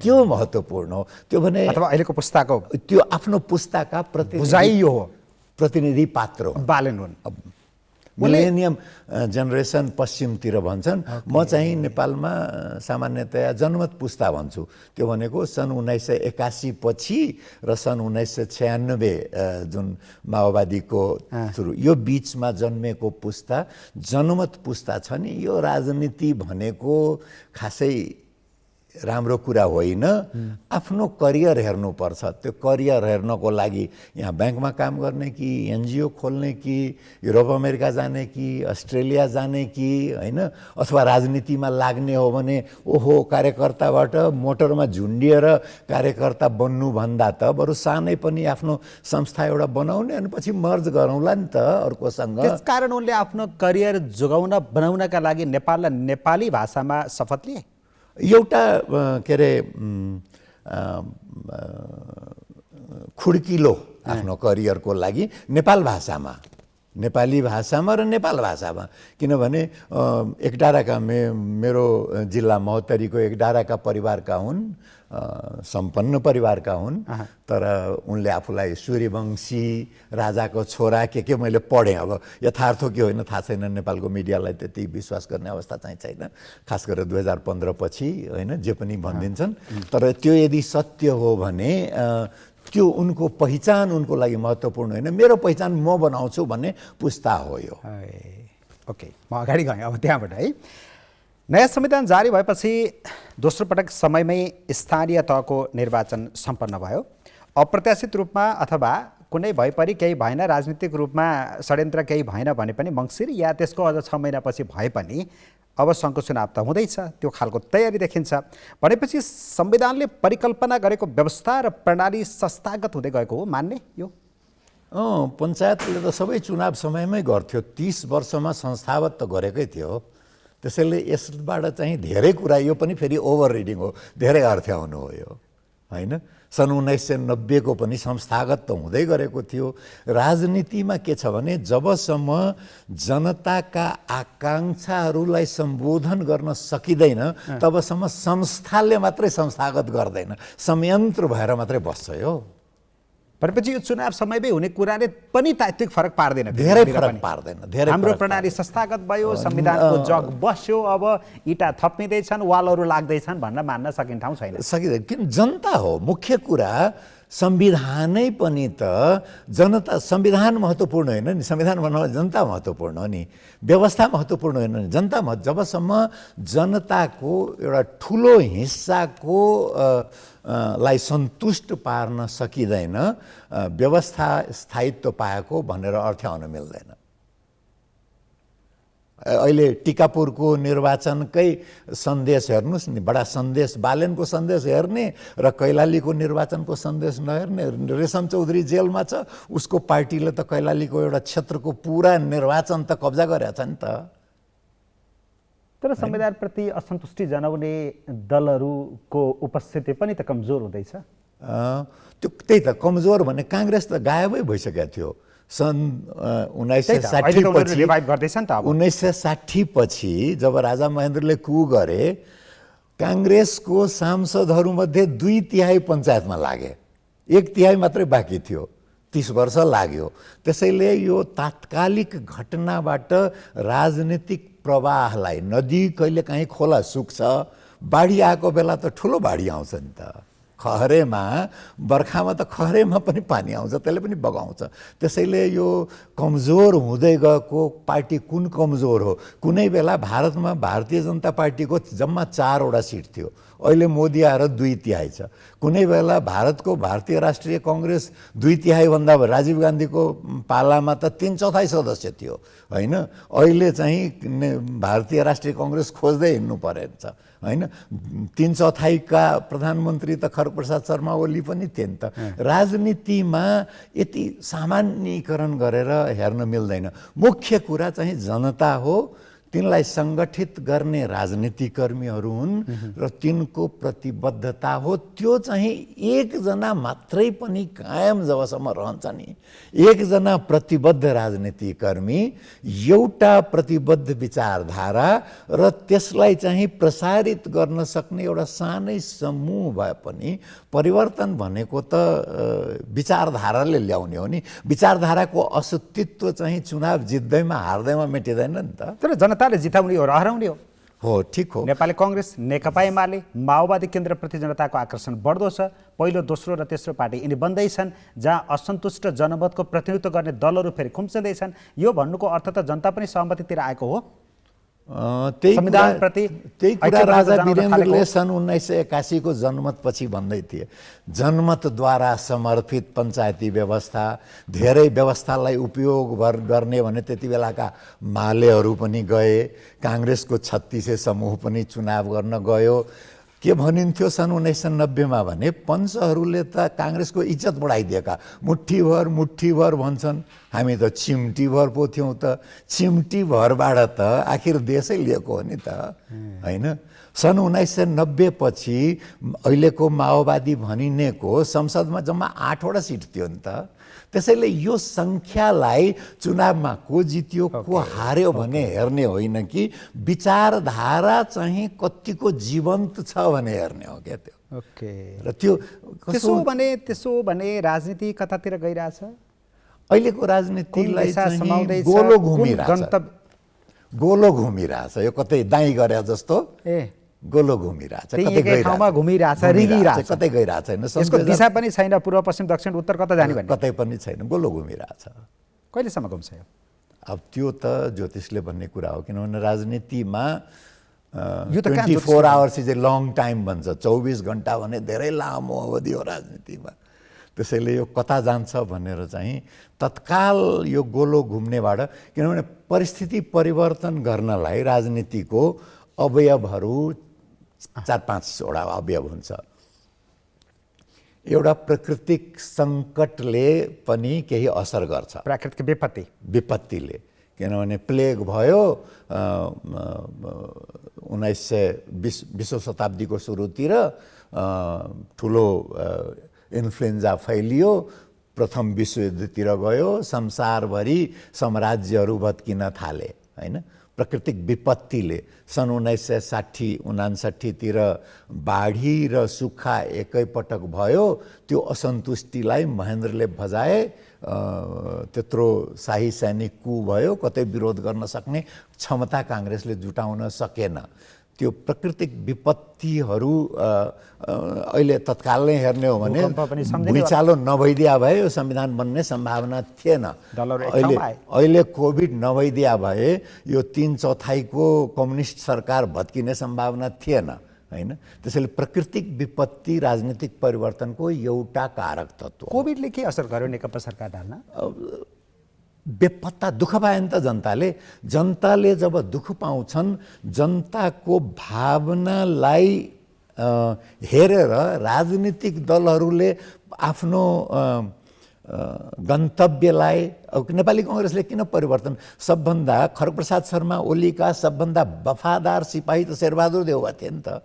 S2: त्यो महत्त्वपूर्ण हो त्यो भने
S1: अथवा अहिलेको पुस्ताको
S2: त्यो आफ्नो पुस्ताका प्रतिनिधि पात्र हो
S1: बालेन हुन्
S2: मिलेनियम जेनेरेसन पश्चिमतिर भन्छन् म चाहिँ नेपालमा सामान्यतया जनमत पुस्ता भन्छु त्यो भनेको सन् 1981 पछि र सन् 1996 जुन माओवादीको सुरु यो बिचमा जन्मेको पुस्ता जनमत पुस्ता छ नि यो राजनीति भनेको खासै राम्रो कुरा होइन आफ्नो करियर हेर्नुपर्छ त्यो करियर हेर्नको लागि यहाँ ब्याङ्कमा काम गर्ने कि एनजिओ खोल्ने कि युरोप अमेरिका जाने कि अस्ट्रेलिया जाने कि होइन अथवा राजनीतिमा लाग्ने हो भने ओहो कार्यकर्ताबाट मोटरमा झुन्डिएर कार्यकर्ता बन्नुभन्दा त बरु सानै पनि आफ्नो संस्था एउटा बनाउने अनि पछि मर्ज गरौँला नि त अर्कोसँग
S1: त्यसकारण उनले आफ्नो करियर बनाउनका लागि नेपाललाई नेपाली भाषामा शपथ लिए
S2: एउटा के अरे खुड्किलो आफ्नो करियरको लागि नेपाली भाषामा र नेपाल भाषामा किनभने एकडाराका मेरो जिल्ला महोत्तरीको एकडाराका परिवारका हुन् सम्पन्न परिवारका हुन् तर उनले आफूलाई सूर्यवंशी राजाको छोरा के मैले पढेँ अब यथार्थ के होइन थाहा छैन नेपालको मिडियालाई त्यति विश्वास गर्ने अवस्था चाहिँ छैन खास गरेर 2015 पछि होइन जे पनि भनिदिन्छन् तर त्यो यदि सत्य हो भने त्यो उनको पहिचान उनको लागि महत्त्वपूर्ण होइन, मेरो पहिचान म बनाउँछु भन्ने पुस्ता हो यो।
S1: ओके, म अगाडि गएँ अब त्यहाँबाट है। नयाँ संविधान जारी भएपछि दोस्रो पटक समयमै स्थानीय तहको निर्वाचन सम्पन्न भयो। अप्रत्याशित रूपमा अथवा कुनै भइपरि केही भएन, राजनीतिक रूपमा षड्यन्त्र केही भएन भने पनि मङ्सिर या त्यसको अझ 6 महिनापछि भए पनि अब सङ्घको चुनाव त हुँदैछ, त्यो खालको तयारी देखिन्छ। भनेपछि संविधानले परिकल्पना गरेको व्यवस्था र प्रणाली संस्थागत हुँदै गएको हो मान्ने यो?
S2: पञ्चायतले त सबै चुनाव समयमै गर्थ्यो, 30 वर्षमा संस्थागत त गरेकै थियो। त्यसैले यसबाट चाहिँ धेरै कुरा, यो पनि फेरि ओभर रिडिङ हो, धेरै अर्थ्याउनु हो यो, होइन। सन् 1990 को पनि संस्थागत त हुँदै गरेको थियो। राजनीतिमा के छ भने जबसम्म जनताका आकाङ्क्षाहरूलाई सम्बोधन गर्न सकिँदैन तबसम्म संस्थाले मात्रै संस्थागत गर्दैन, संयन्त्र भएर मात्रै बस्छ यो।
S1: भनेपछि यो चुनाव समयमै हुने कुराले पनि तात्विक फरक पार्दैन,
S2: धेरै फरक पार्दैन।
S1: हाम्रो प्रणाली संस्थागत भयो, संविधानको जग बस्यो, अब इँटा थप्पिँदैछन्, वालहरू लाग्दैछन् भन्न मान्न सकिने ठाउँ छैन।
S2: सकिँदैन, किन जनता हो मुख्य कुरा। संविधानै पनि त जनता, संविधान महत्त्वपूर्ण होइन नि, संविधान भन्दा जनता महत्त्वपूर्ण हो नि, व्यवस्था महत्त्वपूर्ण होइन नि, जनता जबसम्म जनताको एउटा ठुलो हिस्साको लाई सन्तुष्ट पार्न सकिँदैन व्यवस्था स्थायित्व पाएको भनेर अर्थ्याउन मिल्दैन। अहिले टिकापुरको निर्वाचनकै सन्देश हेर्नुहोस् नि, बडा सन्देश, बालेनको सन्देश हेर्ने र कैलालीको निर्वाचनको सन्देश नहेर्ने। रेशम चौधरी जेलमा छ, उसको पार्टीले त कैलालीको एउटा क्षेत्रको पुरा निर्वाचन त कब्जा गरेछ नि त।
S1: तर संविधानप्रति असन्तुष्टि जनाउने दलहरूको उपस्थिति पनि त कमजोर हुँदैछ।
S2: त्यो त्यही त कमजोर भने काङ्ग्रेस त गायबै भइसकेको थियो। सन् 1960 पछि जब राजा महेन्द्रले कु गरे, काङ्ग्रेसको सांसदहरूमध्ये 2/3 पञ्चायतमा लागे, 1/3 मात्रै बाँकी थियो। 30 वर्ष लाग्यो। त्यसैले यो तात्कालिक घटनाबाट राजनीतिक प्रवाहलाई, नदी कहिले काहीँ खोला सुक्छ, बाढी आएको बेला त ठुलो बाढी आउँछ नि त, खहरेमा बर्खामा त खहरेमा पनि पानी आउँछ, त्यसले पनि बगाउँछ। त्यसैले यो कमजोर हुँदै गएको पार्टी कुन कमजोर हो? कुनै बेला भारतमा भारतीय जनता पार्टीको जम्मा 4 वटा सिट थियो, अहिले मोदी आएर 2/3 छ। कुनै बेला भारतको भारतीय राष्ट्रिय काङ्ग्रेस 2/3 भन्दा राजीव गान्धीको पालामा त 3/4 सदस्य थियो, होइन। अहिले चाहिँ भारतीय राष्ट्रिय काङ्ग्रेस खोज्दै हिँड्नु परेछ, होइन। 3/4 का प्रधानमन्त्री त खड्गप्रसाद शर्मा ओली पनि थिए नि त। राजनीतिमा यति सामान्यीकरण गरेर हेर्न मिल्दैन। मुख्य कुरा चाहिँ जनता हो, तिनलाई सङ्गठित गर्ने राजनीतिकर्मीहरू हुन् र तिनको प्रतिबद्धता हो। त्यो चाहिँ एकजना मात्रै पनि कायम जबसम्म रहन्छ नि, एकजना प्रतिबद्ध राजनीतिकर्मी, एउटा प्रतिबद्ध विचारधारा र त्यसलाई चाहिँ प्रसारित गर्न सक्ने एउटा सानै समूह भए पनि परिवर्तन भनेको त विचारधाराले ल्याउने हो नि। विचारधाराको अस्तित्व चाहिँ चुनाव जित्दैमा हार्दैमा मेटिँदैन नि त।
S1: तर जनताले जिताउने हो र हराउने
S2: हो, ठिक हो।
S1: नेपाली काङ्ग्रेस, नेकपा एमाले, माओवादी केन्द्रप्रति जनताको आकर्षण बढ्दो छ। पहिलो, दोस्रो र तेस्रो पार्टी यिनी बन्दैछन्, जहाँ असन्तुष्ट जनमतको प्रतिनिधित्व गर्ने दलहरू फेरि खुम्चिँदैछन्। यो भन्नुको अर्थ त जनता पनि सहमतितिर आएको हो।
S2: त्यही कुरा राजा वीरेन्द्रले सन् 1981 को जनमत पछि भन्दै थिए। जनमतद्वारा समर्थित पञ्चायती व्यवस्था, धेरै व्यवस्थालाई उपयोग गर्ने भने त्यति बेलाका मालेहरू पनि गए, काङ्ग्रेसको 36 समूह पनि चुनाव गर्न गयो। के भनिन्थ्यो सन् 1990 मा भने पञ्चहरूले त काङ्ग्रेसको इज्जत बढाइदिएका, मुठ्ठीभर भन्छन्, हामी त चिम्टीभर पो थियौँ त। चिम्टीभरबाट त आखिर देशै लिएको हो नि त, होइन। सन् 1990 पछि अहिलेको माओवादी भनिनेको संसदमा जम्मा 8 वटा सिट थियो नि त। त्यसैले यो सङ्ख्यालाई चुनावमा को जित्यो को हार्यो भने हेर्ने होइन कि विचारधारा चाहिँ कतिको जीवन्त छ भने हेर्ने हो क्या त्यो।
S1: ओके।
S2: र त्यो
S1: त्यसो भने राजनीति कतातिर गइरहेछ?
S2: अहिलेको राजनीतिलाई चाहिँ गोलो घुमिरहेछ, यो कतै दाइँ गरे जस्तो। गोलो घुमिरहेछ,
S1: त्यही
S2: कतै
S1: एकै ठाउँमा घुमिरहेछ, रिगिरहेछ।
S2: कतै गइरहेछ हैन,
S1: यसको दिशा पनि छैन, पूर्व पश्चिम दक्षिण उत्तर कता जाने भन्ने।
S2: कतै पनि छैन, गोलो घुमिरहेछ।
S1: कहिलेसम्म घुम्छ यो?
S2: अब त्यो त ज्योतिषले भन्ने कुरा हो, किनभने राजनीतिमा
S1: यो त कहाँ
S2: 24 hours is a long time भन्छ, 24 घण्टा भने धेरै लामो अवधि हो राजनीतिमा। त्यसैले यो कता जान्छ भनेर चाहिँ तत्काल यो गोलो घुम्नेबाट, किनभने परिस्थिति परिवर्तन गर्नलाई राजनीतिको अवयवहरू 4-5वटा अवयव हुन्छ। एउटा प्राकृतिक सङ्कटले पनि केही असर गर्छ,
S1: प्राकृतिक
S2: विपत्तिले, किनभने प्लेग भयो 1920 शताब्दीको सुरुतिर, ठुलो इन्फ्लुएन्जा फैलियो, प्रथम विश्वयुद्धतिर गयो, संसारभरि साम्राज्यहरू भत्किन थाले हैन। प्राकृतिक विपत्तिले सन् 1960-59तिर बाढी र सुक्खा एकैपटक भयो। त्यो असन्तुष्टिलाई महेन्द्रले भजाए, त्यत्रो शाही सैनिक कु भयो, कतै विरोध गर्न सक्ने क्षमता काङ्ग्रेसले जुटाउन सकेन। त्यो प्राकृतिक विपत्तिहरू अहिले तत्काल नै हेर्ने हो भने भुइँचालो नभइदिया भए यो संविधान बन्ने सम्भावना थिएन। अहिले कोभिड नभइदिया भए यो 3/4 कम्युनिस्ट सरकार भत्किने सम्भावना थिएन हैन। त्यसैले प्राकृतिक विपत्ति राजनीतिक परिवर्तनको एउटा कारक तत्त्व।
S1: कोभिडले के असर गर्यो नेकपा सरकार ढाल्न?
S2: बेपत्ता दुःख पायो नि त जनताले जब दुःख पाउँछन्, जनताको भावनालाई हेरेर राजनीतिक दलहरूले आफ्नो गन्तव्यलाई, नेपाली काङ्ग्रेसले किन परिवर्तन, सबभन्दा खड्गप्रसाद शर्मा ओलीका सबभन्दा वफादार सिपाही त शेरबहादुर देउवा थिए नि त।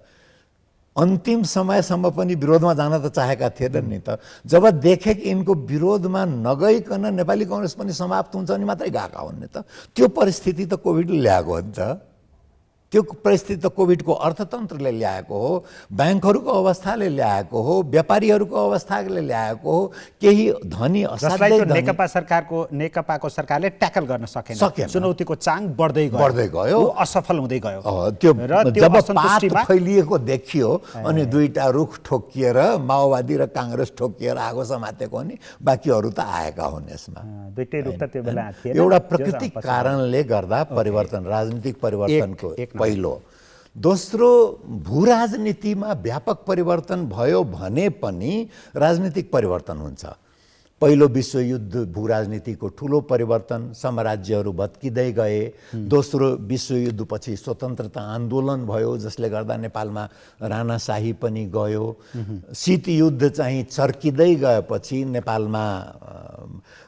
S2: अन्तिम समयसम्म पनि विरोधमा जान त चाहेका थिएनन् नि त। जब देखे कि यिनको विरोधमा नगइकन नेपाली काङ्ग्रेस पनि समाप्त हुन्छ अनि मात्रै गएका हुन् नि त। त्यो परिस्थिति त कोभिडले ल्याएको हो नि त। त्यो परिस्थिति त कोभिडको अर्थतन्त्रले ल्याएको हो, ब्याङ्कहरूको अवस्थाले ल्याएको हो, व्यापारीहरूको अवस्थाले ल्याएको हो। केही धनी
S1: असाध्यै नेकपाको सरकारले ट्याकल गर्न सकेन, चुनौतीको चाङ बढ्दै गयो, असफल हुँदै गयो।
S2: त्यो जब पात फैलिएको देखियो अनि दुईटा रुख ठोकिएर माओवादी र काङ्ग्रेस ठोकिएर आगो समातेको नि, बाँकीहरू त आएका हुन् यसमा।
S1: दुईटै रुख त त्यो बेला थिएन।
S2: एउटा प्राकृतिक कारणले गर्दा परिवर्तन, राजनीतिक परिवर्तनको पहिलो। दोस्रो, भू राजनीतिमा व्यापक परिवर्तन भयो भने पनि राजनीतिक परिवर्तन हुन्छ। पहिलो विश्वयुद्ध भू राजनीतिको ठुलो परिवर्तन, साम्राज्यहरू भत्किँदै गए। दोस्रो विश्वयुद्धपछि स्वतन्त्रता आन्दोलन भयो, जसले गर्दा नेपालमा राणाशाही पनि गयो। शीतयुद्ध चाहिँ चर्किँदै गएपछि नेपालमा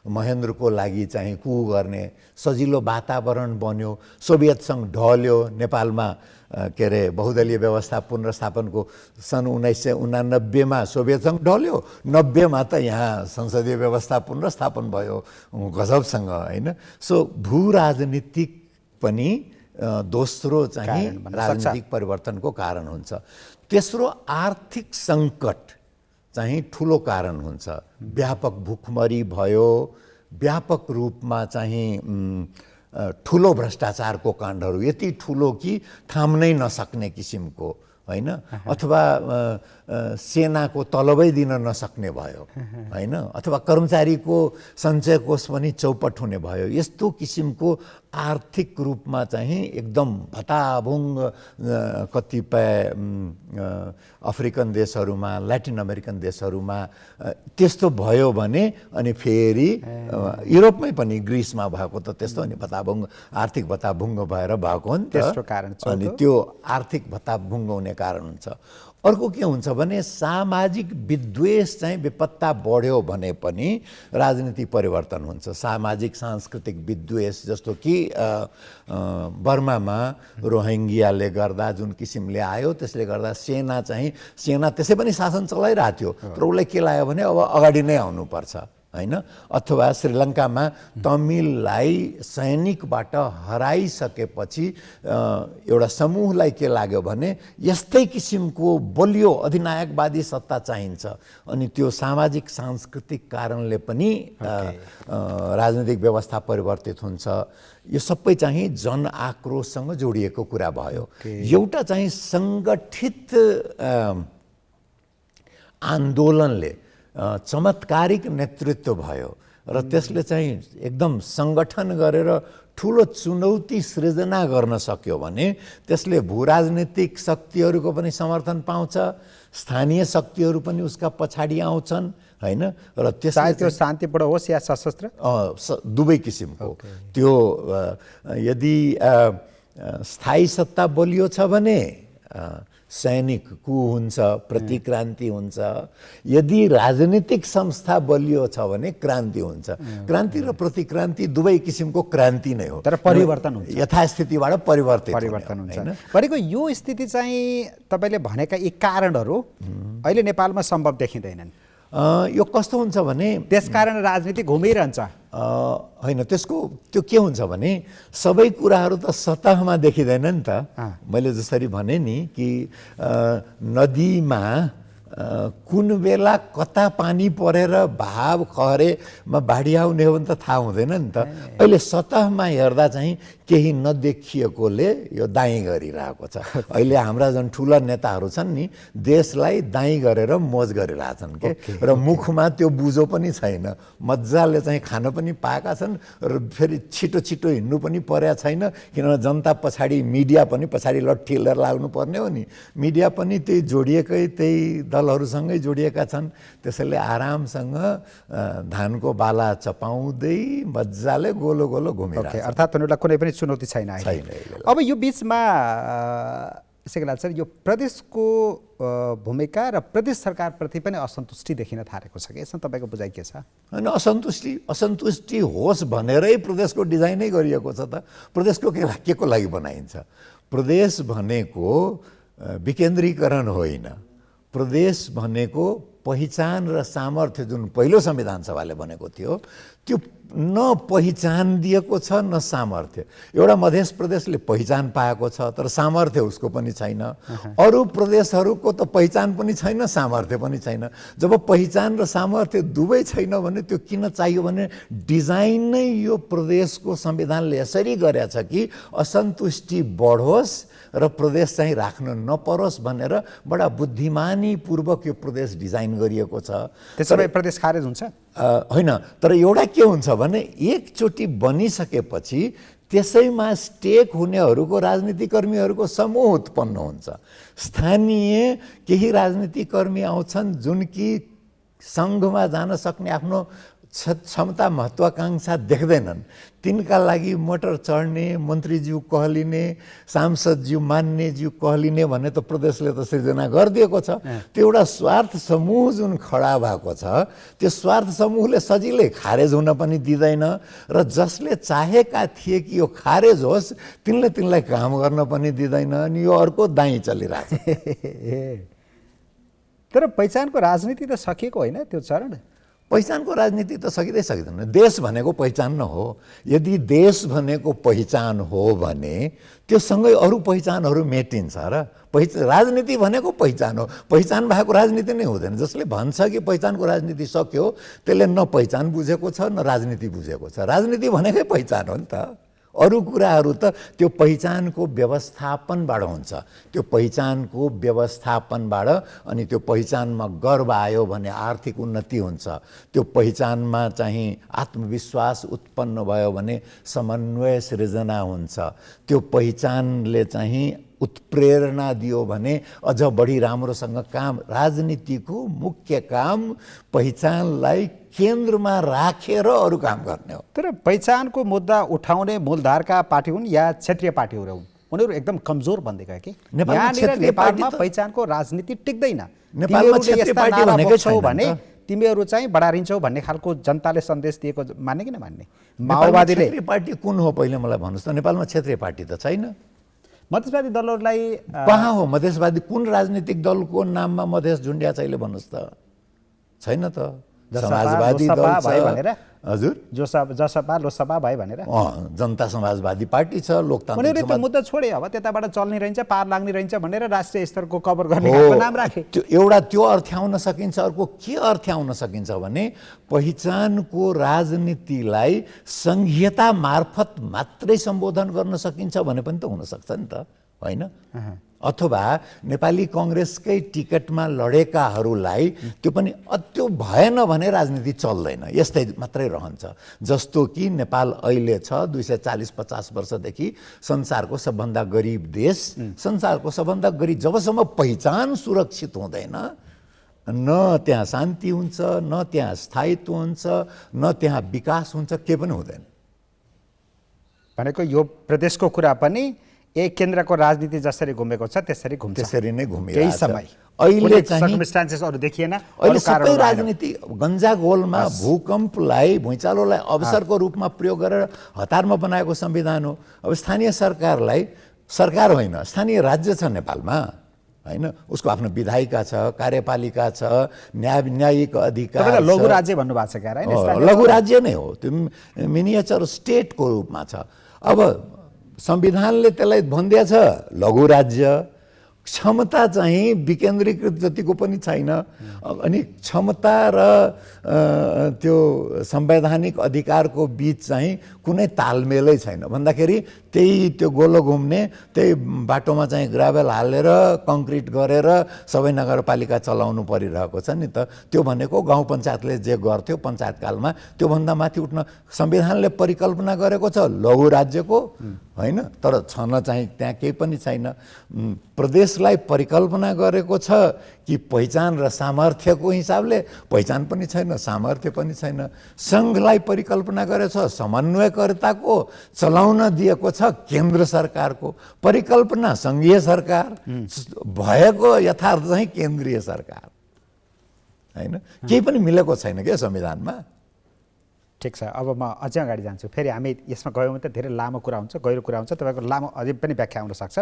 S2: महेन्द्रको लागि चाहिँ कु गर्ने सजिलो वातावरण बन्यो। सोभियत सङ्घ ढल्यो, नेपालमा के अरे बहुदलीय व्यवस्था पुनर्स्थापनको सन् 1989 सोभियत सङ्घ ढल्यो, 90मा त यहाँ संसदीय व्यवस्था पुनर्स्थापन भयो गजबसँग हैन। सो भू राजनीतिक पनि दोस्रो चाहिँ राजनीतिक परिवर्तनको कारण हुन्छ। तेस्रो, आर्थिक सङ्कट चाहिँ ठुलो कारण हुन्छ। व्यापक भुखमरी भयो, व्यापक रूपमा चाहिँ ठुलो भ्रष्टाचारको काण्डहरू, यति ठुलो कि थाम्नै नसक्ने किसिमको हैन, अथवा सेनाको तलबै दिन नसक्ने भयो हैन, अथवा कर्मचारीको सञ्चय कोष पनि चौपट हुने भयो। यस्तो किसिमको आर्थिक रूपमा चाहिँ एकदम भताभुङ्ग कतिपय अफ्रिकन देशहरूमा, ल्याटिन अमेरिकन देशहरूमा त्यस्तो भयो भने, अनि फेरि युरोपमै पनि ग्रिसमा भएको त त्यस्तो अनि भताभुङ्ग, आर्थिक भताभुङ्ग भएर भएको हो नि त। अनि त्यो आर्थिक भताभुङ्ग हुने कारण हुन्छ। अर्को के हुन्छ भने सामाजिक विद्वेष चाहिँ विपत्ता बढ्यो भने पनि राजनीति परिवर्तन हुन्छ। सामाजिक सांस्कृतिक विद्वेष, जस्तो कि बर्मामा रोहिङ्गियाले गर्दा जुन किसिमले आयो, त्यसले गर्दा सेना त्यसै पनि शासन चलाइरहेको थियो, तर उसलाई के लाग्यो भने अब अगाडि नै आउनुपर्छ हैन, अथवा श्रीलङ्कामा तमिललाई सैनिकबाट हराइसकेपछि एउटा समूहलाई के लाग्यो भने यस्तै किसिमको बलियो अधिनायकवादी सत्ता चाहिन्छ, अनि त्यो सामाजिक सांस्कृतिक कारणले पनि राजनीतिक व्यवस्था परिवर्तित हुन्छ। यो सबै चाहिँ जनआक्रोशसँग जोडिएको कुरा भयो। एउटा चाहिँ सङ्गठित आन्दोलनले चमत्कारिक नेतृत्व भयो र त्यसले चाहिँ एकदम सङ्गठन गरेर ठुलो चुनौती सृजना गर्न सक्यो भने त्यसले भूराजनीतिक शक्तिहरूको पनि समर्थन पाउँछ, स्थानीय शक्तिहरू पनि उसका पछाडि आउँछन् हैन, र
S1: चाहे त्यो शान्तिपूर्ण होस् या सशस्त्र,
S2: दुवै किसिमको। त्यो यदि स्थायी सत्ता बलियो छ भने सैनिक कु हुन्छ, प्रतिक्रान्ति हुन्छ। यदि राजनीतिक संस्था बलियो छ भने क्रान्ति हुन्छ। क्रान्ति र प्रतिक्रान्ति दुवै किसिमको क्रान्ति नै हो,
S1: तर परिवर्तन हुन्छ,
S2: यथास्थितिबाट परिवर्तन
S1: हुन्छ। भनेको यो स्थिति चाहिँ तपाईले भनेका यी कारणहरू अहिले नेपालमा सम्भव देखिँदैनन्।
S2: यो कस्तो हुन्छ भने
S1: त्यसकारण राजनीति घुमिरहन्छ
S2: होइन, त्यसको त्यो के हुन्छ भने सबै कुराहरू त सतहमा देखिँदैन नि त। मैले जसरी भने नि कि नदीमा कुन बेला कता पानी परेर भाव खहरेमा बाढी आउने हो भने त थाहा हुँदैन नि त। अहिले सतहमा हेर्दा चाहिँ केही नदेखिएकोले यो दाइँ गरिरहेको छ। अहिले हाम्रा जुन ठुला नेताहरू छन् नि, देशलाई दाइँ गरेर मोज गरिरहेछन् के, र मुखमा त्यो बुझो पनि छैन, मजाले चाहिँ खान पनि पाएका छन् र फेरि छिटो छिटो हिँड्नु पनि परेको छैन, किनभने जनता पछाडि मिडिया पनि पछाडि लट्ठी लिएर लाग्नु पर्ने हो नि। मिडिया पनि त्यही जोडिएकै त्यही दलहरूसँगै जोडिएका छन्, त्यसैले आरामसँग धानको बाला चपाउँदै मजाले गोलो गोलो घुमिरहेको छ।
S1: अर्थात् उनीहरूलाई कुनै पनि चुनौती छैन। अब यो बिचमा सेकेलाल सर, यो प्रदेशको भूमिका र प्रदेश सरकारप्रति पनि असन्तुष्टि देखिन थालेको छ कि यसमा तपाईँको बुझाइ के छ?
S2: होइन, असन्तुष्टि होस् भनेरै प्रदेशको डिजाइनै गरिएको छ त। प्रदेशको के को लागि बनाइन्छ? प्रदेश भनेको विकेन्द्रीकरण होइन, प्रदेश भनेको पहिचान र सामर्थ्य जुन पहिलो संविधान सभाले भनेको थियो त्यो न पहिचान दिएको छ न सामर्थ्य। एउटा मध्य प्रदेशले पहिचान पाएको छ तर सामर्थ्य उसको पनि छैन। अरू प्रदेशहरूको त पहिचान पनि छैन, सामर्थ्य पनि छैन। जब पहिचान र सामर्थ्य दुवै छैन भने त्यो किन चाहियो भने डिजाइन नै यो प्रदेशको संविधानले यसरी गरेछ कि असन्तुष्टि बढोस् र प्रदेश चाहिँ राख्न नपरोस् भनेर बडा बुद्धिमानी पूर्वक यो प्रदेश डिजाइन गरिएको छ।
S1: त्यसैले प्रदेश खारेज हुन्छ
S2: होइन, तर एउटा के हुन्छ भने एकचोटि बनिसकेपछि त्यसैमा स्टेक हुनेहरूको राजनीतिक कर्मीहरूको समूह उत्पन्न हुन्छ। स्थानीय केही राजनीतिक कर्मी आउँछन् जुन कि सङ्घमा जान सक्ने आफ्नो क्षमता महत्त्वाकांक्षा देख्दैनन्, तिनका लागि मोटर चढ्ने, मन्त्रीज्यू कहलिने, सांसदज्यू मान्नेज्यू कहलिने भन्ने त प्रदेशले त सृजना गरिदिएको छ। त्यो एउटा स्वार्थ समूह जुन खडा भएको छ, त्यो स्वार्थ समूहले सजिलै खारेज हुन पनि दिँदैन र जसले चाहेका थिए कि यो खारेज होस् तिनलाई काम गर्न पनि दिँदैन। अनि यो अर्को दाइँ चलिरहेछ।
S1: तर पहिचानको राजनीति त सकिएको होइन त्यो चरण?
S2: पहिचानको राजनीति त सकिँदैन। देश भनेको पहिचान न हो। यदि देश भनेको पहिचान हो भने त्योसँगै अरू पहिचानहरू मेटिन्छ र राजनीति भनेको पहिचान हो। पहिचान भएको राजनीति नै हुँदैन। जसले भन्छ कि पहिचानको राजनीति सक्यो त्यसले न पहिचान बुझेको छ न राजनीति बुझेको छ। राजनीति भनेकै पहिचान हो नि त। अरू कुराहरू त त्यो पहिचानको व्यवस्थापनबाट हुन्छ। त्यो पहिचानको व्यवस्थापनबाट अनि त्यो पहिचानमा गर्व आयो भने आर्थिक उन्नति हुन्छ। त्यो पहिचानमा चाहिँ आत्मविश्वास उत्पन्न भयो भने समन्वय सृजना हुन्छ। त्यो पहिचानले चाहिँ उत्प्रेरणा दियो भने अझ बढी राम्रोसँग काम। राजनीतिको मुख्य काम पहिचानलाई केन्द्रमा राखेर अरू काम गर्ने हो।
S1: तर पहिचानको मुद्दा उठाउने मूलधारका पार्टी हुन् या क्षेत्रीय पार्टीहरू हुन्, उनीहरू एकदम कमजोर बन्दै गए कि नेपालमा पहिचानको राजनीति टिक्दैन।
S2: नेपालमा क्षेत्रीय पार्टी भनेकै छैन
S1: भने तिमीहरू चाहिँ बढारिन्छौ भन्ने खालको जनताले सन्देश दिएको मान्ने कि नमान्ने? माओवादीले
S2: क्षेत्रीय पार्टी कुन हो पहिले मलाई भन्नुहोस् त? नेपालमा क्षेत्रीय पार्टी त छैन।
S1: मधेसवादी दलहरूलाई
S2: कहाँ हो मधेसवादी? कुन राजनीतिक दलको नाममा मधेस झुन्ड्या छ अहिले भन्नुहोस् त? छैन त। समाजवादी दल
S1: लोसपा भयो
S2: छ।
S1: भनेर
S2: हजुर,
S1: जसपा लोसपा भयो भनेर
S2: जनता समाजवादी पार्टी छ, लोकतान्त्रिक
S1: उनीहरूले त्यो
S2: समाज।
S1: मुद्दा छोडे, अब त्यताबाट चल्ने रहन्छ, पार लाग्ने रहन्छ भनेर राष्ट्रिय स्तरको कभर गर्ने
S2: हो,
S1: खालको नाम राखे।
S2: एउटा त्यो अर्थ्याउन सकिन्छ। अर्को के अर्थ्याउन सकिन्छ भने पहिचानको राजनीतिलाई सङ्घीयता मार्फत मात्रै सम्बोधन गर्न सकिन्छ भने पनि त हुनसक्छ नि त, होइन? अथवा नेपाली कङ्ग्रेसकै टिकटमा लडेकाहरूलाई त्यो पनि त्यो भएन भने राजनीति चल्दैन, यस्तै मात्रै रहन्छ। जस्तो कि नेपाल अहिले छ 240-50 वर्षदेखि संसारको सबभन्दा गरिब देश, संसारको सबभन्दा गरिब। जबसम्म पहिचान सुरक्षित हुँदैन, न त्यहाँ शान्ति हुन्छ, न त्यहाँ स्थायित्व हुन्छ, न त्यहाँ विकास हुन्छ, के पनि हुँदैन।
S1: भनेको यो प्रदेशको कुरा पनि एक केन्द्रको राजनीति जसरी घुमेको छ त्यसरी घुम्छ,
S2: त्यसरी नै
S1: केही
S2: घुमिरहेछ।
S1: समय
S2: अहिले चाहिँ
S1: सर्कमस्टान्सेसहरु देखिएन,
S2: अहिले सबै राजनीति गन्जागोलमा भूकम्पलाई, भुइँचालोलाई अवसरको रूपमा प्रयोग गरेर हतारमा बनाएको संविधान हो। अब स्थानीय सरकारलाई, सरकार होइन, स्थानीय राज्य छ नेपालमा, होइन? उसको आफ्नो विधायिका छ, कार्यपालिका छ, न्यायिक अधिकार छ।
S1: लघु राज्य भन्नुभएको छ क्या, होइन?
S2: लघु राज्य नै हो, त्यो मिनिएचर स्टेटको रूपमा छ। अब संविधानले त्यसलाई भनिदिया छ लघु राज्य। क्षमता चाहिँ विकेन्द्रीकृत जतिको पनि छैन। अनि क्षमता र त्यो संवैधानिक अधिकारको बीच चाहिँ कुनै तालमेलै छैन भन्दाखेरि त्यही त्यो गोलो घुम्ने, त्यही बाटोमा चाहिँ ग्राभेल हालेर कङ्क्रिट गरेर सबै नगरपालिका चलाउनु परिरहेको छ नि त। त्यो भनेको गाउँ पञ्चायतले जे गर्थ्यो पञ्चायतकालमा, त्योभन्दा माथि उठ्न संविधानले परिकल्पना गरेको छ लघु राज्यको, होइन? तर छन चाहिँ त्यहाँ केही पनि छैन। प्रदेशलाई परिकल्पना गरेको छ कि पहिचान र सामर्थ्यको हिसाबले, पहिचान पनि छैन, सामर्थ्य पनि छैन। सङ्घलाई परिकल्पना गरेको छ समन्वयकर्ताको, चलाउन दिएको छ केन्द्र सरकारको। परिकल्पना सङ्घीय सरकार, भएको यथार्थ चाहिँ केन्द्रीय सरकार, होइन? केही पनि मिलेको छैन क्या संविधानमा।
S1: ठिक छ, अब म अझै अगाडि जान्छु। फेरि हामी यसमा गयौँ भने त धेरै लामो कुरा हुन्छ, गहिरो कुरा हुन्छ, तपाईँको लामो अझै पनि व्याख्या हुनसक्छ।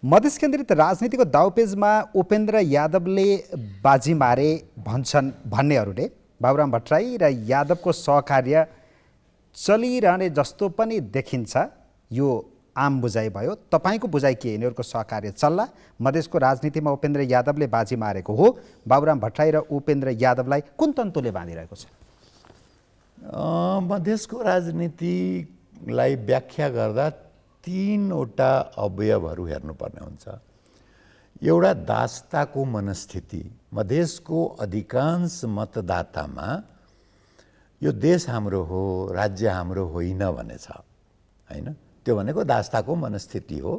S1: मधेस केन्द्रित राजनीतिको दाउपेजमा उपेन्द्र यादवले बाजी मारे भन्नेहरूले बाबुराम भट्टराई र यादवको सहकार्य चलिरहने जस्तो पनि देखिन्छ। यो आम बुझाइ भयो, तपाईँको बुझाइ के? यिनीहरूको सहकार्य चल्ला? मधेसको राजनीतिमा उपेन्द्र यादवले बाजी मारेको हो, बाबुराम भट्टराई र उपेन्द्र यादवलाई कुन तन्तुले बाँधिरहेको छ?
S2: मधेसको राजनीतिलाई व्याख्या गर्दा तीनवटा अवयवहरू हेर्नुपर्ने हुन्छ। एउटा दासताको मनस्थिति, मधेसको अधिकांश मतदातामा यो देश हाम्रो हो, राज्य हाम्रो होइन भन्ने छ, होइन? त्यो भनेको दासताको मनस्थिति हो।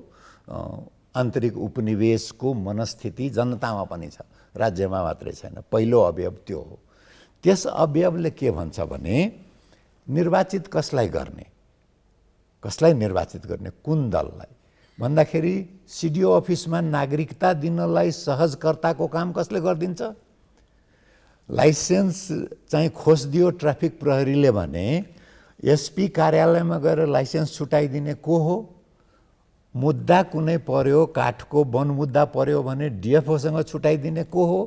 S2: आन्तरिक उपनिवेशको मनस्थिति जनतामा पनि छ, राज्यमा मात्रै छैन। पहिलो अवयव त्यो हो। त्यस अवयवले के भन्छ भने निर्वाचित कसलाई गर्ने, कसलाई निर्वाचित गर्ने, कुन दललाई भन्दाखेरि सिडिओ अफिसमा नागरिकता दिनलाई सहजकर्ताको काम कसले गरिदिन्छ? लाइसेन्स चाहिँ खोजिदियो ट्राफिक प्रहरीले भने एसपी कार्यालयमा गएर लाइसेन्स छुटाइदिने को हो? मुद्दा कुनै पर्यो, काठको वन मुद्दा पर्यो भने डिएफओसँग छुटाइदिने को हो?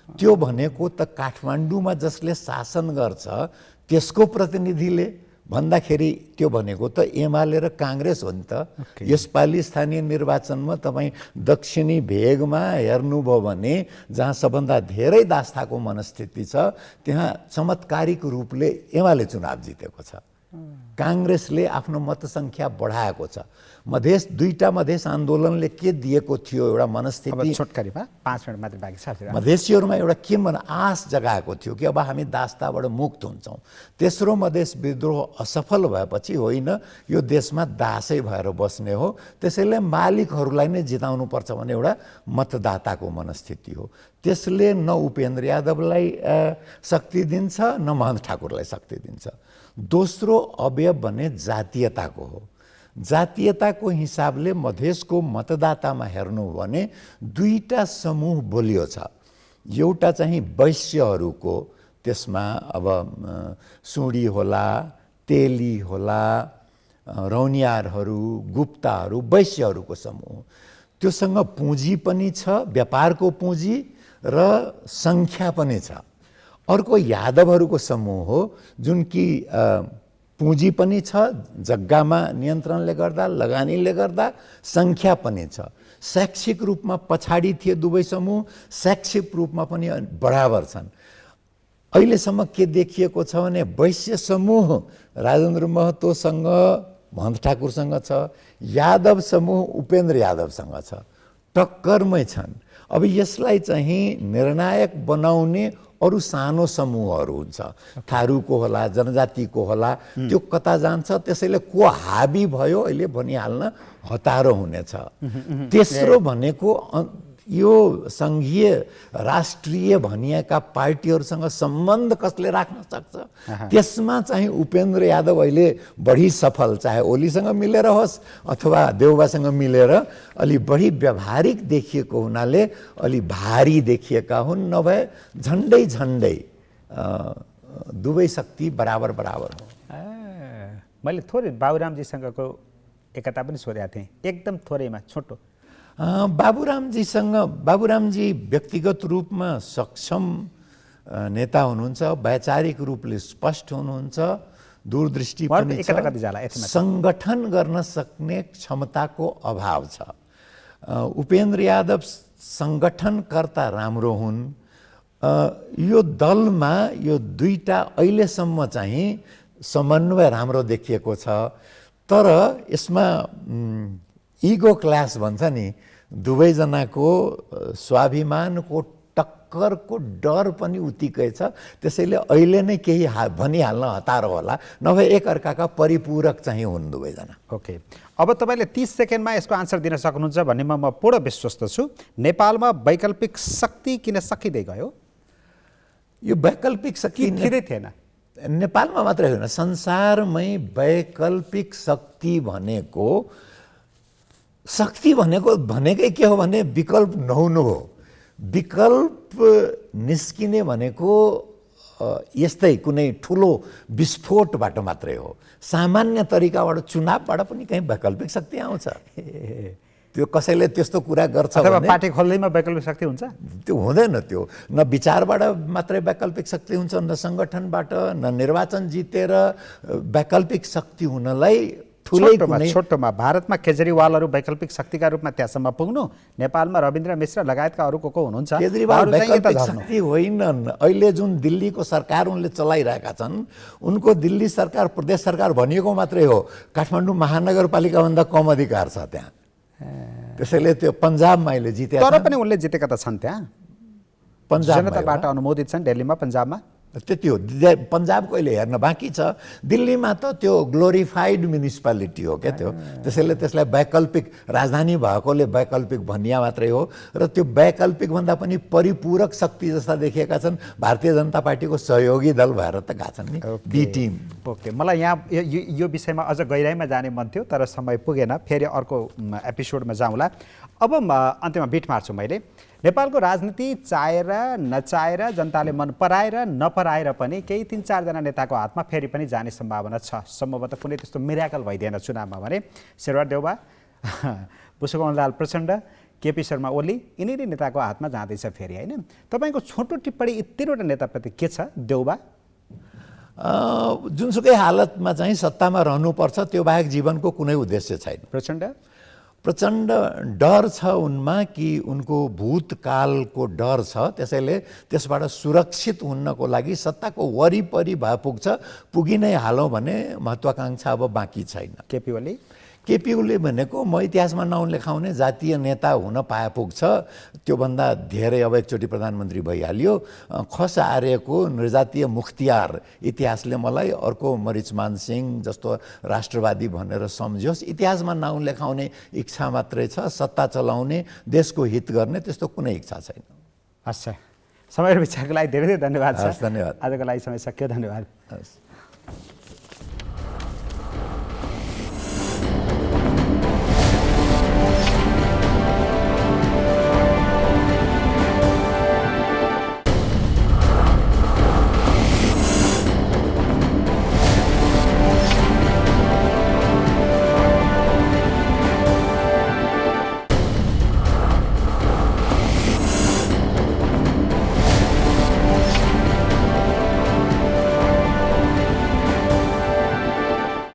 S2: त्यो भनेको त काठमाडौँमा जसले शासन गर्छ त्यसको प्रतिनिधिले भन्दाखेरि त्यो भनेको त एमाले र काङ्ग्रेस हो नि त। यसपालि स्थानीय निर्वाचनमा तपाईँ दक्षिणी भेगमा हेर्नुभयो भने जहाँ सबभन्दा धेरै दासताको मनस्थिति छ त्यहाँ चमत्कारिक रूपले एमाले चुनाव जितेको छ। काङ्ग्रेसले आफ्नो मतसङ्ख्या बढाएको छ। दुईटा मधेस आन्दोलनले के दिएको थियो? एउटा मनस्थिति,
S1: छोटकरीमा 5 मिनट मात्र बाँकी छ।
S2: मधेसीहरूमा एउटा के आश जगाएको थियो कि अब हामी दासताबाट मुक्त हुन्छौँ। तेस्रो मधेस विद्रोह असफल भएपछि होइन यो देशमा दासै भएर बस्ने हो, त्यसैले मालिकहरूलाई नै जिताउनु पर्छ भन्ने एउटा मतदाताको मनस्थिति हो। त्यसले न उपेन्द्र यादवलाई शक्ति दिन्छ न महन्त ठाकुरलाई शक्ति दिन्छ। दोस्रो अवयव भने जातीयताको हो। जातीयताको हिसाबले मधेसको मतदातामा हेर्नु भने दुईटा समूह बोलियो छ। एउटा चाहिँ वैश्यहरूको, त्यसमा अब सुडी होला, तेली होला, रौनियारहरू, गुप्ताहरू, वैश्यहरूको समूह। त्योसँग पुँजी पनि छ, व्यापारको पुँजी र सङ्ख्या पनि छ। अर्को यादवहरूको समूह हो जुन कि पुँजी पनि छ, जग्गामा नियन्त्रणले गर्दा, लगानीले गर्दा, सङ्ख्या पनि छ। शैक्षिक रूपमा पछाडि थिए दुवै समूह, शैक्षिक रूपमा पनि बराबर छन्। अहिलेसम्म के देखिएको छ भने वैश्य समूह राजेन्द्र महतोसँग, महन्त ठाकुरसँग छ, यादव समूह उपेन्द्र यादवसँग छ, टक्करमै छन्। अब यसलाई चाहिँ निर्णायक बनाउने अरू सानो समूहहरू हुन्छ, थारूको होला, जनजातिको होला, त्यो कता जान्छ, त्यसैले को हाबी भयो अहिले भनिहाल्न हतारो हुनेछ। तेस्रो भनेको यो सङ्घीय राष्ट्रिय भनिएका पार्टीहरूसँग सम्बन्ध कसले राख्न सक्छ, त्यसमा चाहिँ उपेन्द्र यादव अहिले बढी सफल, चाहे ओलीसँग मिलेर होस् अथवा देउबासँग मिलेर अलि बढी व्यावहारिक देखिएको हुनाले अलि भारी देखिएका हुन्। नभए झन्डै झन्डै दुवै शक्ति बराबर बराबर हो।
S1: मैले थोरै बाबुरामजीसँगको एकता पनि सोधेको थिएँ, एकदम थोरैमा छोटो।
S2: बाबुरामजी व्यक्तिगत रूपमा सक्षम नेता हुनुहुन्छ, वैचारिक रूपले स्पष्ट हुनुहुन्छ, दूरदृष्टि पनि छ, सङ्गठन गर्न सक्ने क्षमताको अभाव छ। उपेन्द्र यादव सङ्गठनकर्ता राम्रो हुन्। यो दलमा यो दुईटा अहिलेसम्म चाहिँ समन्वय राम्रो देखिएको छ, तर यसमा इगो क्लास भन्छ नि, दुवैजनाको स्वाभिमानको टक्करको डर पनि उत्तिकै छ। त्यसैले अहिले नै केही भनिहाल्न हतार होला, नभए एकअर्काका परिपूरक चाहिँ हुन् दुवैजना।
S1: ओके, अब तपाईँले 30 सेकेन्डमा यसको आन्सर दिन सक्नुहुन्छ भन्नेमा म पूर्ण विश्वस्त छु। नेपालमा वैकल्पिक शक्ति किन सकिँदै गयो?
S2: यो वैकल्पिक शक्ति
S1: थिँदै थिएन,
S2: नेपालमा मात्रै होइन, संसारमै वैकल्पिक शक्ति भनेकै के हो भने विकल्प नहुनु हो। विकल्प निस्किने भनेको यस्तै कुनै ठुलो विस्फोटबाट मात्रै हो। सामान्य तरिकाबाट चुनावबाट पनि कहीँ वैकल्पिक शक्ति आउँछ। त्यो कसैले त्यस्तो कुरा गर्छ भने
S1: पार्टी खोल्दैमा वैकल्पिक शक्ति हुन्छ?
S2: त्यो हुँदैन। त्यो न विचारबाट मात्रै वैकल्पिक शक्ति हुन्छ, न सङ्गठनबाट, न निर्वाचन जितेर वैकल्पिक शक्ति हुनलाई
S1: छोटोमा भारतमा केजरीवालहरू वैकल्पिक शक्तिका रूपमा त्यहाँसम्म पुग्नु, नेपालमा रविन्द्र मिश्र लगायतका अरू को हुनुहुन्छ?
S2: केजरीवाल वैकल्पिक शक्ति होइनन्। अहिले जुन दिल्लीको सरकार उनले चलाइरहेका छन्, उनको दिल्ली सरकार प्रदेश सरकार भनिएको मात्रै हो, काठमाडौँ महानगरपालिकाभन्दा कम अधिकार छ त्यहाँ। त्यसैले त्यो पन्जाबमा अहिले जिते,
S1: तर पनि उनले जितेका त छन् त्यहाँ, जनताबाट अनुमोदित छन् दिल्लीमा, पन्जाबमा
S2: त्यति हो। पन्जाबको अहिले हेर्न बाँकी छ। दिल्लीमा त त्यो ग्लोरिफाइड म्युनिसिपालिटी हो क्या त्यो, त्यसैले त्यसलाई वैकल्पिक राजधानी भएकोले वैकल्पिक भनिया मात्रै हो। र त्यो वैकल्पिकभन्दा पनि परिपूरक शक्ति जस्ता देखिएका छन्। भारतीय जनता पार्टीको सहयोगी दल भएर त गएको छन् नि, बी टिम।
S1: ओके, मलाई यहाँ यो विषयमा अझ गहिराइमा जाने मन थियो, तर समय पुगेन, फेरि अर्को एपिसोडमा जाउँला। अब अन्त्यमा बिट मार्छु मैले। नेपालको राजनीति चाहेर नचाहेर, जनताले मन पराएर नपराएर पनि केही 3-4 जना नेताको हातमा फेरि पनि जाने सम्भावना छ। सम्भवतः कुनै त्यस्तो मिराकल भइदिएन चुनावमा भने शेरबहादुर देउबा, पुष्पकमल दाहाल प्रचण्ड, केपी शर्मा ओली यिनीहरू नेताको हातमा जाँदैछ फेरि, होइन? तपाईँको छोटो टिप्पणी यी 3वटा नेताप्रति के छ? देउबा
S2: जुनसुकै हालतमा चाहिँ सत्तामा रहनुपर्छ, त्यो बाहेक जीवनको कुनै उद्देश्य छैन। प्रचण्ड डर छ उनमा कि उनको भूतकालको डर छ, त्यसैले त्यसबाट सुरक्षित हुनको लागि सत्ताको वरिपरि भए पुग्छ। पुगि नै हालौँ भने महत्त्वाकाङ्क्षा अब बाँकी छैन। केपी ओली भनेको म इतिहासमा नाउँ लेखाउने जातीय नेता हुन पाए पुग्छ। त्योभन्दा धेरै अब एकचोटि प्रधानमन्त्री भइहाल्यो। खस आर्यको निर्जातीय मुख्तियार इतिहासले मलाई अर्को मरिचमान सिंह जस्तो राष्ट्रवादी भनेर सम्झियोस्। इतिहासमा नाउँ लेखाउने इच्छा मात्रै छ, सत्ता चलाउने, देशको हित गर्ने त्यस्तो कुनै इच्छा छैन।
S1: हस्, समय र विचारको लागि धेरै धेरै धन्यवाद छ।
S2: धन्यवाद।
S1: आजको लागि समय सक्यो, धन्यवाद।
S2: हस्।